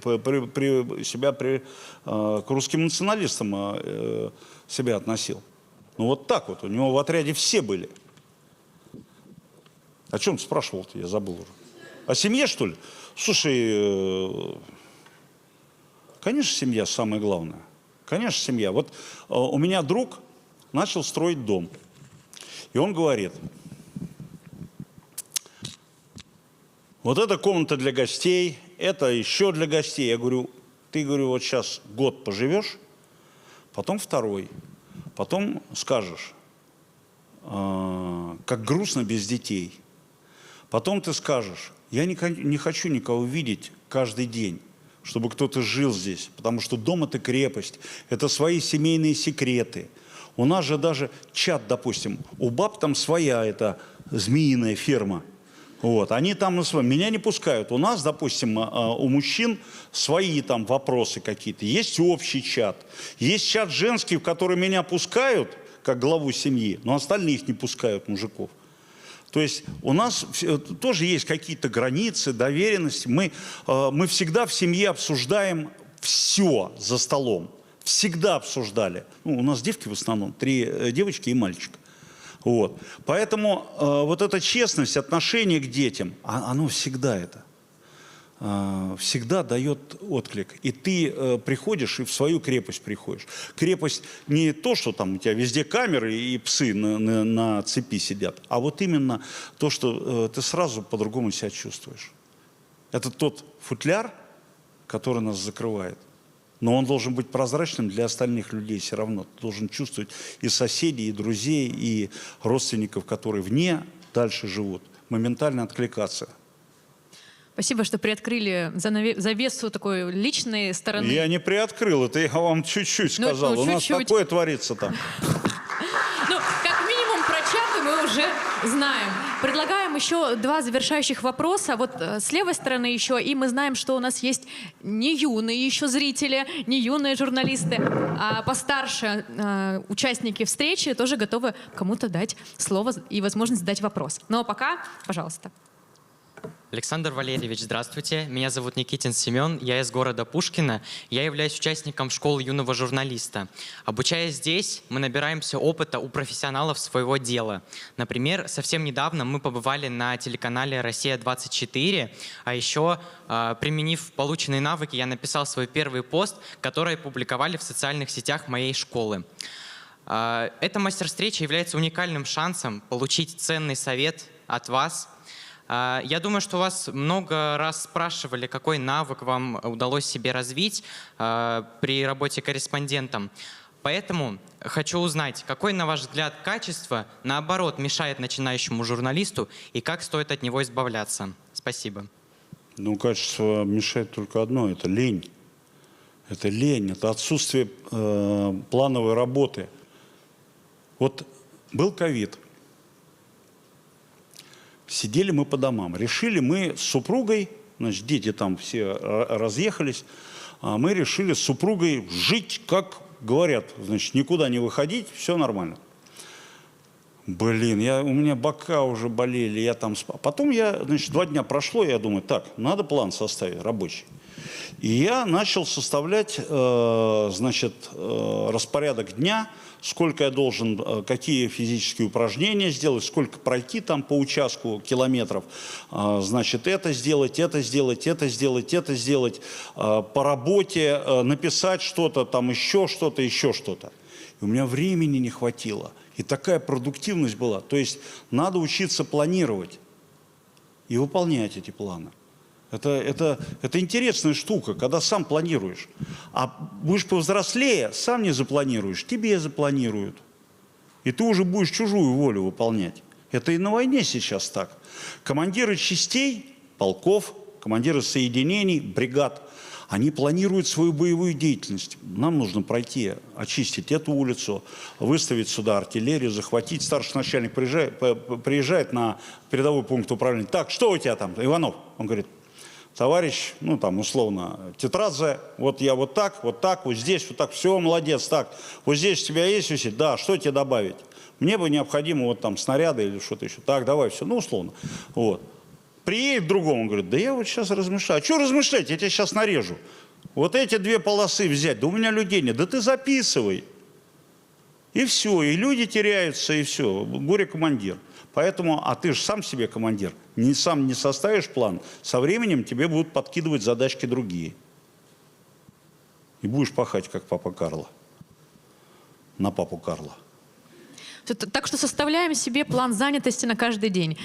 К русским националистам себя относил. Ну вот так вот. У него в отряде все были. О чем ты спрашивал-то? Я забыл уже. О семье, что ли? Слушай... Конечно, семья самое главное. Конечно, семья. Вот у меня друг начал строить дом. И он говорит, вот эта комната для гостей, это еще для гостей. Я говорю, Ты, говорю, вот сейчас год поживешь, потом второй, потом скажешь, как грустно без детей. Потом ты скажешь, я не хочу никого видеть каждый день, чтобы кто-то жил здесь, потому что дом – это крепость, это свои семейные секреты. У нас же даже чат, допустим, у баб там своя эта змеиная ферма. Вот, они там на своем, меня не пускают. У нас, допустим, у мужчин свои там вопросы какие-то. Есть общий чат, есть чат женский, в который меня пускают, как главу семьи, но остальных не пускают, мужиков. То есть у нас тоже есть какие-то границы, доверенности. Мы всегда в семье обсуждаем все за столом. Всегда обсуждали. Ну, у нас девки в основном, 3 девочки и мальчик. Вот. Поэтому вот эта честность, отношение к детям, оно всегда это. Всегда дает отклик. И ты приходишь и в свою крепость приходишь. Крепость не то, что там у тебя везде камеры и псы на цепи сидят, а вот именно то, что ты сразу по-другому себя чувствуешь. Это тот футляр, который нас закрывает. Но он должен быть прозрачным для остальных людей все равно. Ты должен чувствовать и соседей, и друзей, и родственников, которые вне дальше живут, моментально откликаться. Спасибо, что приоткрыли завесу такой личной стороны. Я не приоткрыл, это я вам чуть-чуть сказал. Ну, у нас такое творится там. Ну, как минимум про чаты мы уже знаем. Предлагаем еще 2 завершающих вопроса. Вот с левой стороны еще, и мы знаем, что у нас есть не юные еще зрители, не юные журналисты, а постарше участники встречи тоже готовы кому-то дать слово и возможность задать вопрос. Но пока, пожалуйста. Александр Валерьевич, здравствуйте. Меня зовут Никитин Семен, я из города Пушкино. Я являюсь участником школы юного журналиста. Обучаясь здесь, мы набираемся опыта у профессионалов своего дела. Например, совсем недавно мы побывали на телеканале «Россия-24», а еще, применив полученные навыки, я написал свой первый пост, который опубликовали в социальных сетях моей школы. Эта мастер-встреча является уникальным шансом получить ценный совет от вас. Я думаю, что вас много раз спрашивали, какой навык вам удалось себе развить при работе корреспондентом. Поэтому хочу узнать, какое, на ваш взгляд, качество, наоборот, мешает начинающему журналисту и как стоит от него избавляться? Спасибо. Ну, качество мешает только одно – это лень. Это лень, это отсутствие плановой работы. Вот был ковид. Сидели мы по домам. Решили мы с супругой, значит, дети там все разъехались, а мы решили с супругой жить, как говорят, значит, никуда не выходить, все нормально. Блин, у меня бока уже болели, я там спал. Потом значит, 2 дня прошло, я думаю, так, надо план составить рабочий. И я начал составлять, значит, распорядок дня, сколько я должен, какие физические упражнения сделать, сколько пройти там по участку километров, значит, это сделать, это сделать, это сделать, это сделать, по работе написать что-то, там еще что-то, еще что-то. И у меня времени не хватило. И такая продуктивность была. То есть надо учиться планировать и выполнять эти планы. Это интересная штука, когда сам планируешь. А будешь повзрослее, сам не запланируешь, тебе запланируют. И ты уже будешь чужую волю выполнять. Это и на войне сейчас так. Командиры частей, полков, командиры соединений, бригад, они планируют свою боевую деятельность. Нам нужно пройти, очистить эту улицу, выставить сюда артиллерию, захватить. Старший начальник приезжает на передовой пункт управления. Так, что у тебя там, Иванов? Он говорит, товарищ, ну там условно, Тетрадзе, вот я вот так, вот здесь, вот так, все, молодец, так. Вот здесь у тебя есть висит? Да, что тебе добавить? Мне бы необходимо вот там снаряды или что-то еще. Так, давай, все, ну условно. Вот. Приедет другому, он говорит, да я вот сейчас размышляю. А что размышлять, я тебя сейчас нарежу. Вот эти 2 полосы взять, да у меня людей нет. Да ты записывай. И все, и люди теряются, и все. Горе-командир. Поэтому, а ты же сам себе командир. Сам не составишь план, со временем тебе будут подкидывать задачки другие. И будешь пахать, как папа Карло. На папу Карла. Так что составляем себе план занятости на каждый день.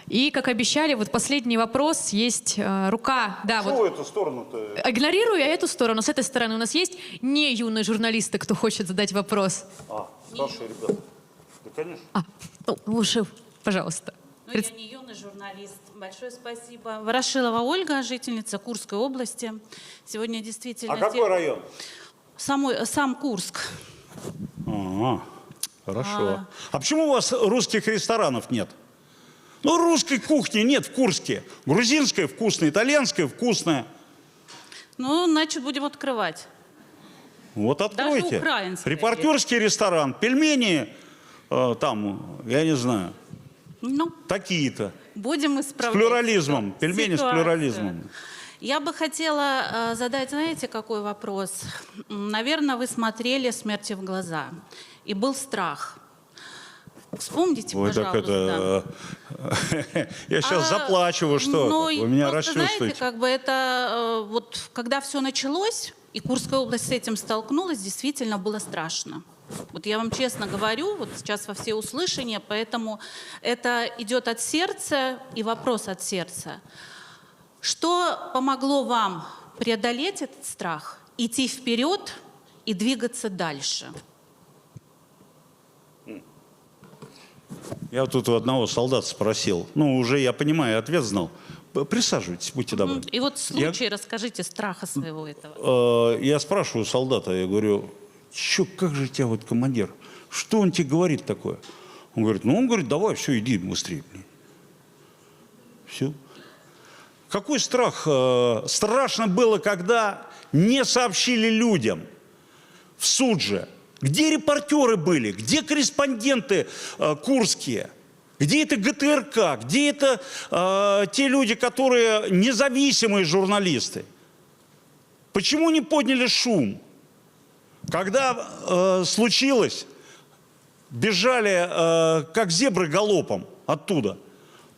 И, как обещали, вот последний вопрос, есть рука. Да, что вот. в эту сторону-то? Игнорирую я эту сторону. С этой стороны у нас есть не юные журналисты, кто хочет задать вопрос. Старшие ребята. Да, конечно. Лучше, пожалуйста. Ну, я не юный журналист. Большое спасибо. Ворошилова Ольга, жительница Курской области. Сегодня действительно... А какой район? Сам Курск. Хорошо. А почему у вас русских ресторанов нет? Ну, русской кухни нет в Курске. Грузинская вкусная, итальянская вкусная. Ну, значит, будем открывать. Вот откройте. Даже украинская. Репортерский ресторан, пельмени, там, я не знаю, ну, такие-то. Будем исправлять. С плюрализмом, пельмени ситуацию. с плюрализмом. Я бы хотела задать, знаете, какой вопрос? Наверное, вы смотрели «Смерти в глаза», и был страх. Вспомните, Ой, пожалуйста. Так это... Я сейчас заплачу, вы что? Ну, Вы меня просто, расчувствуете. знаете, как бы это... Вот когда все началось, и Курская область с этим столкнулась, действительно было страшно. Вот я вам честно говорю, вот сейчас во всеуслышание, поэтому это идет от сердца и вопрос от сердца. Что помогло вам преодолеть этот страх, идти вперед и двигаться дальше? Я тут у одного солдата спросил. Ну, уже я понимаю, ответ знал. Присаживайтесь, будьте добры. И вот случай, расскажите страха своего этого. Я спрашиваю солдата, я говорю, как же тебя вот командир? Что он тебе говорит такое? Он говорит, давай, все, иди быстрее. Все. Какой страх? Страшно было, когда не сообщили людям в суд же. Где репортеры были? Где корреспонденты курские? Где это ГТРК? Где это те люди, которые независимые журналисты? Почему не подняли шум? Когда случилось, бежали как зебры галопом оттуда.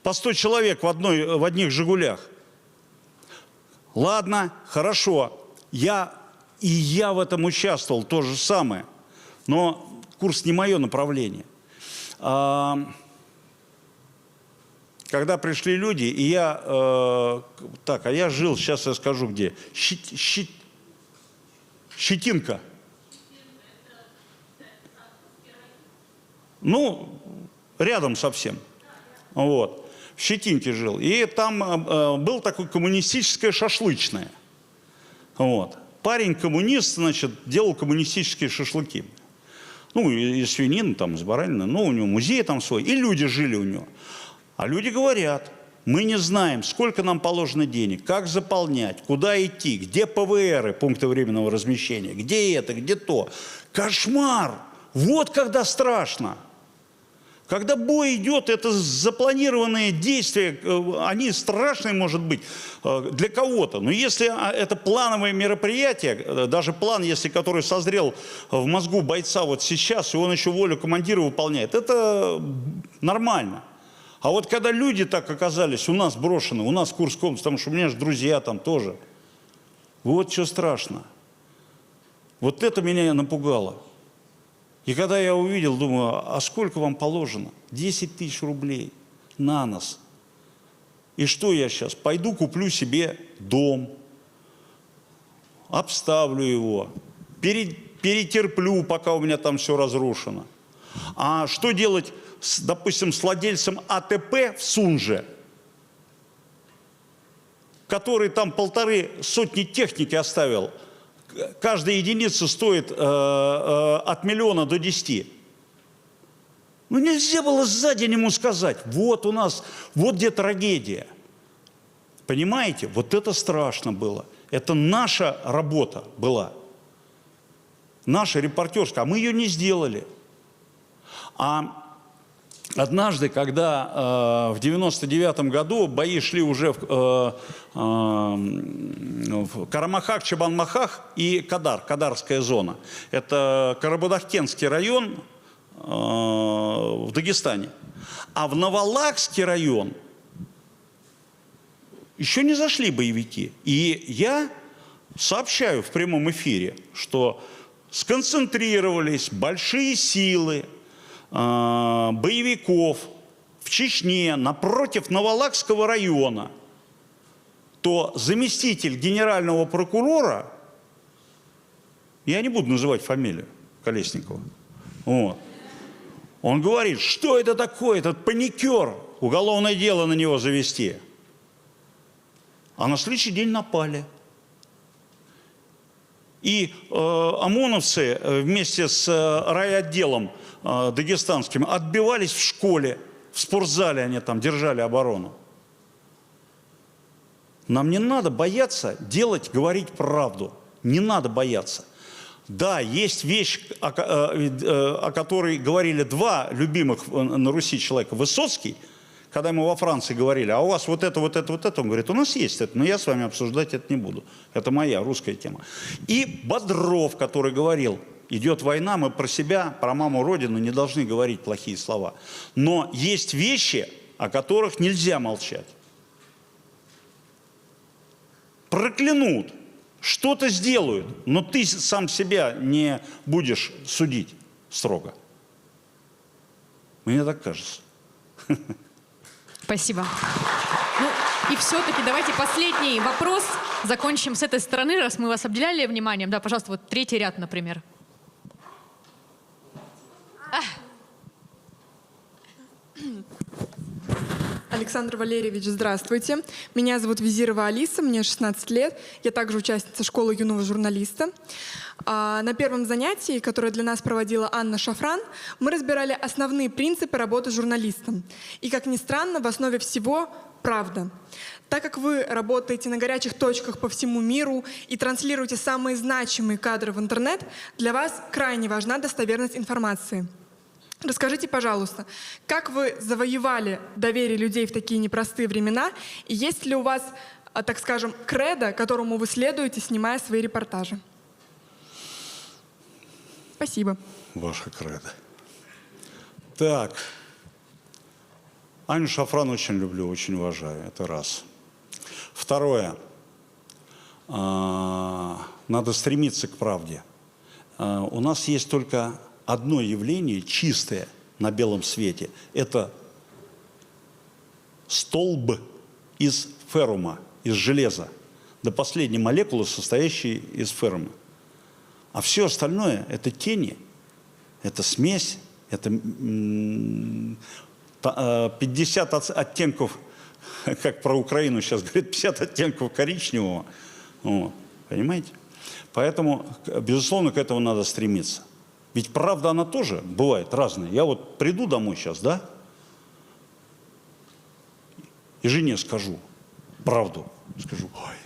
По 100 человек в одних «Жигулях». Ладно, хорошо. Я в этом участвовал, то же самое. Но Курск не мое направление. Когда пришли люди, и я жил, сейчас я скажу где, Щетинка. Ну, рядом совсем. Вот. В Щетинке жил. И там был такое коммунистическое шашлычное. Вот. Парень коммунист, значит, делал коммунистические шашлыки. Ну, из свинины, там, из баранины. Ну, у него музей там свой. И люди жили у него. А люди говорят, мы не знаем, сколько нам положено денег, как заполнять, куда идти, где ПВРы, пункты временного размещения, где это, где то. Кошмар! Вот когда страшно. Когда бой идет, это запланированные действия, они страшные, может быть, для кого-то. Но если это плановое мероприятие, даже план, если который созрел в мозгу бойца вот сейчас, и он еще волю командира выполняет, это нормально. А вот когда люди так оказались у нас брошены, у нас в Курской области, потому что у меня же друзья там тоже, вот что страшно. Вот это меня напугало. И когда я увидел, думаю, а сколько вам положено? 10 тысяч рублей на нос. И что я сейчас? Пойду куплю себе дом, обставлю его, перетерплю, пока у меня там все разрушено. А что делать, допустим, с владельцем АТП в Сунже, который там 150 техники оставил? Каждая единица стоит от 1 миллиона до 10. Ну нельзя было за день ему сказать, вот у нас, вот где трагедия. Понимаете, вот это страшно было. Это наша работа была. Наша репортерская, а мы ее не сделали. А однажды, когда в 99-м году бои шли уже в Карамахах, Чабанмахах и Кадарская зона. Это Карабадахкенский район в Дагестане. А в Новолакский район еще не зашли боевики. И я сообщаю в прямом эфире, что сконцентрировались большие силы боевиков в Чечне напротив Новолакского района, то заместитель генерального прокурора, я не буду называть фамилию Колесникова, вот, он говорит, что это такое, этот паникер, уголовное дело на него завести. А на следующий день напали. И ОМОНовцы вместе с райотделом дагестанским отбивались в школе, в спортзале они там держали оборону. Нам не надо бояться говорить правду. Не надо бояться. Да, есть вещь, о которой говорили два любимых на Руси человека. Высоцкий, когда ему во Франции говорили, а у вас вот это, он говорит, у нас есть это, но я с вами обсуждать это не буду. Это моя русская тема. И Бодров, который говорил, идет война, мы про себя, про маму Родину не должны говорить плохие слова. Но есть вещи, о которых нельзя молчать. Проклянут, что-то сделают, но ты сам себя не будешь судить строго. Мне так кажется. Спасибо. Ну и все-таки давайте последний вопрос. Закончим с этой стороны, раз мы вас обделяли вниманием. Да, пожалуйста, вот третий ряд, например. Александр Валерьевич, здравствуйте. Меня зовут Визирова Алиса, мне 16 лет. Я также участница школы юного журналиста. На первом занятии, которое для нас проводила Анна Шафран, мы разбирали основные принципы работы журналистом. И, как ни странно, в основе всего правда. Так как вы работаете на горячих точках по всему миру и транслируете самые значимые кадры в интернет, для вас крайне важна достоверность информации. Расскажите, пожалуйста, как вы завоевали доверие людей в такие непростые времена, и есть ли у вас, так скажем, кредо, которому вы следуете, снимая свои репортажи? Спасибо. Ваша кредо. Так. Аню Шафран очень люблю, очень уважаю. Это раз. Второе. Надо стремиться к правде. У нас есть только одно явление чистое на белом свете. Это столб из феррума, из железа, до последней молекулы, состоящей из феррума. А все остальное – это тени, это смесь, это 50 оттенков, как про Украину сейчас говорят, 50 оттенков коричневого. Вот, понимаете? Поэтому, безусловно, к этому надо стремиться. Ведь правда, она тоже бывает разная. Я вот приду домой сейчас, да, и жене скажу правду. Скажу, ой,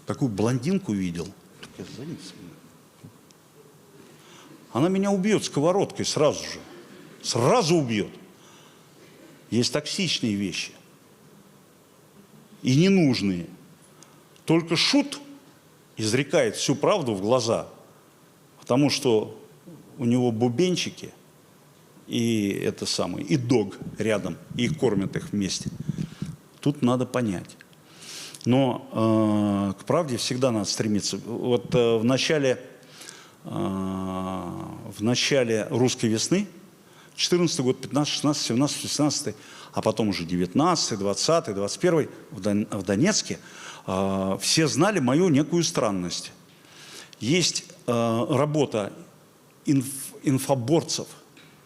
такую блондинку видел. Она меня убьет сковородкой сразу же. Сразу убьет. Есть токсичные вещи. И ненужные. Только шут изрекает всю правду в глаза. Потому что у него бубенчики и это самое, и дог рядом, и кормят их вместе. Тут надо понять. Но к правде всегда надо стремиться. Вот в начале русской весны, 14 год, 15, 16, 17, 18, а потом уже 19, 20, 21 в Донецке, все знали мою некую странность. Есть работа инфоборцев,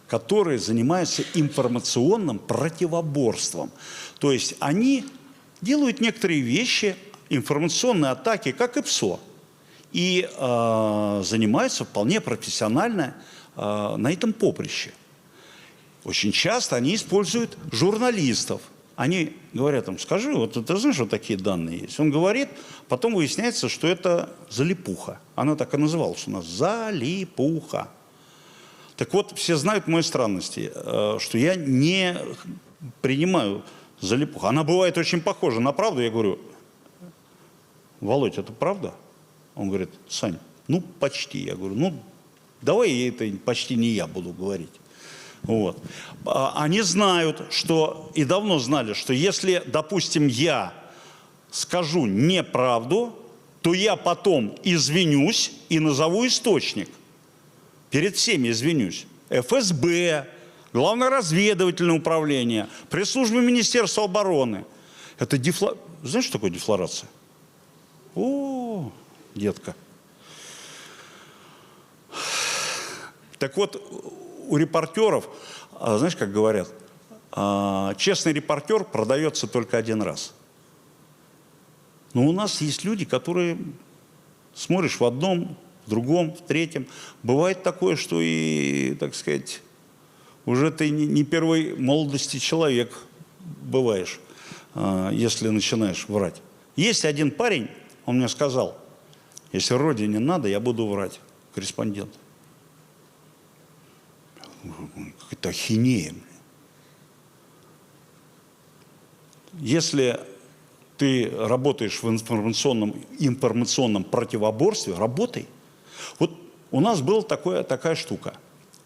которые занимаются информационным противоборством. То есть они делают некоторые вещи, информационные атаки, как и ПСО, и занимаются вполне профессионально на этом поприще. Очень часто они используют журналистов. Они говорят им, скажи, вот ты знаешь, что такие данные есть? Он говорит, потом выясняется, что это залипуха. Она так и называлась у нас, залипуха. Так вот, все знают мои странности, что я не принимаю залипуху. Она бывает очень похожа на правду. Я говорю, Володь, это правда? Он говорит, Сань, ну почти. Я говорю, ну давай это почти не я буду говорить. Вот. Они знают, что, и давно знали, что если, допустим, я скажу неправду, то я потом извинюсь и назову источник. Перед всеми извинюсь. ФСБ, Главное разведывательное управление, пресс-служба Министерства обороны. Это Знаешь, что такое дефлорация? О, детка. Так вот, у репортеров, знаешь, как говорят, честный репортер продается только один раз. Но у нас есть люди, которые смотришь в одном, в другом, в третьем. Бывает такое, что и, так сказать, уже ты не первой молодости человек бываешь, если начинаешь врать. Есть один парень, он мне сказал, если родине надо, я буду врать, корреспондент. Какая-то ахинея. Если ты работаешь в информационном противоборстве, работай. Вот у нас была такая штука.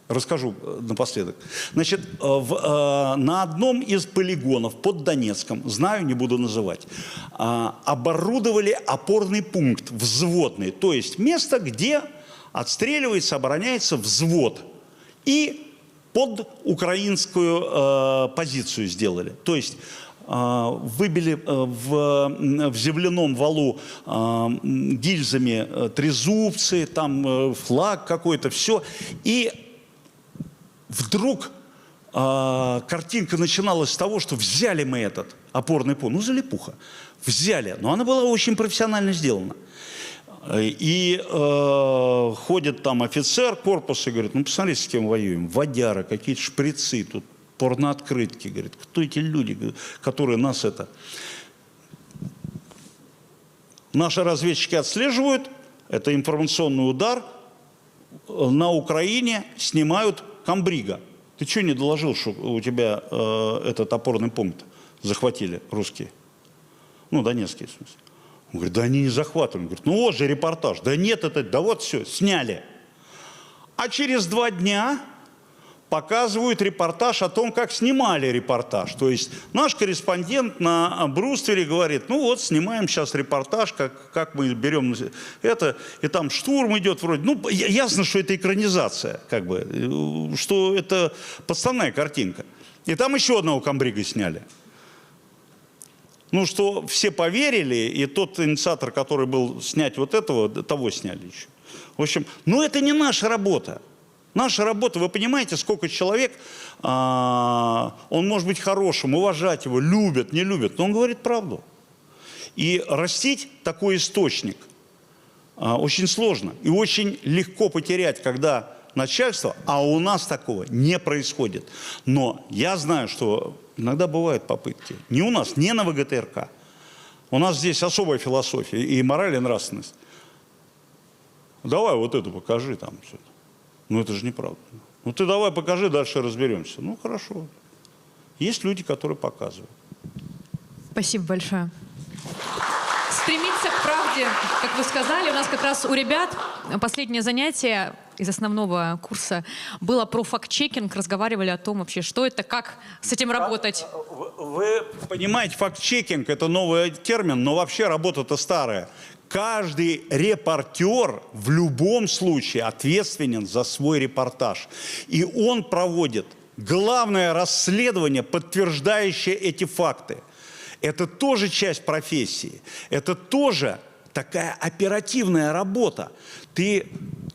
Расскажу напоследок. Значит, на одном из полигонов под Донецком, знаю, не буду называть, оборудовали опорный пункт взводный. То есть место, где отстреливается, обороняется взвод. И под украинскую позицию сделали. То есть выбили в земляном валу гильзами трезубцы, там флаг какой-то, все. И вдруг картинка начиналась с того, что взяли мы этот опорный пункт. Ну, залипуха. Взяли. Но она была очень профессионально сделана. И ходит там офицер корпуса и говорит, ну, посмотрите, с кем воюем. Водяра, какие-то шприцы тут. Порнооткрытки, говорит, кто эти люди, которые нас это... Наши разведчики отслеживают, это информационный удар, на Украине снимают комбрига. Ты что не доложил, что у тебя этот опорный пункт захватили русские? Ну, донецкие, в смысле. Он говорит, да они не захватывали. Он говорит, ну вот же репортаж. Да нет, да вот все, сняли. А через 2 дня... показывают репортаж о том, как снимали репортаж. То есть наш корреспондент на бруствере говорит, ну вот, снимаем сейчас репортаж, как мы берем это, и там штурм идет вроде. Ну, ясно, что это экранизация, как бы, что это подставная картинка. И там еще одного комбрига сняли. Ну, что все поверили, и тот инициатор, который был снять вот этого, того сняли еще. В общем, ну это не наша работа. Наша работа, вы понимаете, сколько человек, он может быть хорошим, уважать его, любят, не любят, но он говорит правду. И растить такой источник очень сложно и очень легко потерять, когда начальство, а у нас такого не происходит. Но я знаю, что иногда бывают попытки, не у нас, не на ВГТРК. У нас здесь особая философия и мораль, и нравственность. Давай вот эту покажи там все. Ну, это же неправда. Ну, ты давай покажи, дальше разберемся. Ну, хорошо. Есть люди, которые показывают. Спасибо большое. Стремиться к правде, как вы сказали, у нас как раз у ребят последнее занятие из основного курса было про факт-чекинг. Разговаривали о том вообще, что это, как с этим работать. Вы понимаете, факт-чекинг – это новый термин, но вообще работа-то старая. Каждый репортер в любом случае ответственен за свой репортаж. И он проводит главное расследование, подтверждающее эти факты. Это тоже часть профессии. Это тоже такая оперативная работа. Ты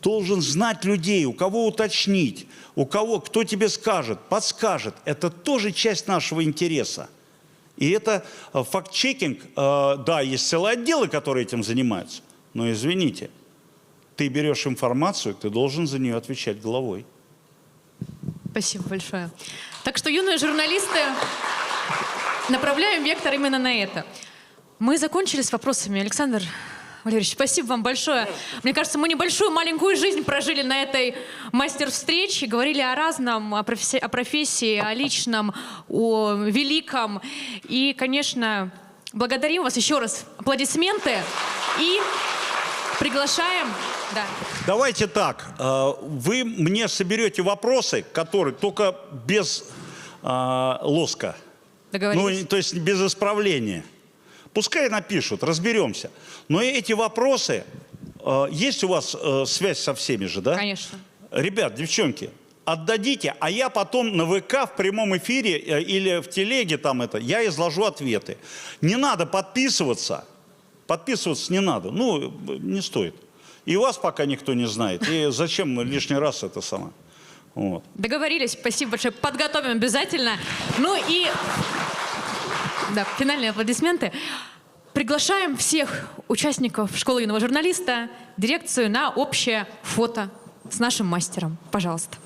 должен знать людей, у кого уточнить, у кого, кто тебе скажет, подскажет. Это тоже часть нашего интереса. И это факт-чекинг, да, есть целые отделы, которые этим занимаются. Но извините, ты берешь информацию, ты должен за нее отвечать головой. Спасибо большое. Так что, юные журналисты, направляем вектор именно на это. Мы закончили с вопросами. Александр Валерьевич, спасибо вам большое. Мне кажется, мы небольшую маленькую жизнь прожили на этой мастер-встрече, говорили о разном, о профессии, о личном, о великом. И, конечно, благодарим вас еще раз. Аплодисменты. И приглашаем... Да. Давайте так. Вы мне соберете вопросы, которые только без лоска. Договорились. Ну, то есть без исправления. Пускай напишут, разберемся. Но эти вопросы, есть у вас связь со всеми же, да? Конечно. Ребят, девчонки, отдадите, а я потом на ВК в прямом эфире или в телеге там я изложу ответы. Не надо подписываться. Подписываться не надо. Ну, не стоит. И вас пока никто не знает. И зачем лишний раз это самое? Вот. Договорились. Спасибо большое. Подготовим обязательно. Ну и да, финальные аплодисменты. Приглашаем всех участников школы юного журналиста, дирекцию на общее фото с нашим мастером. Пожалуйста.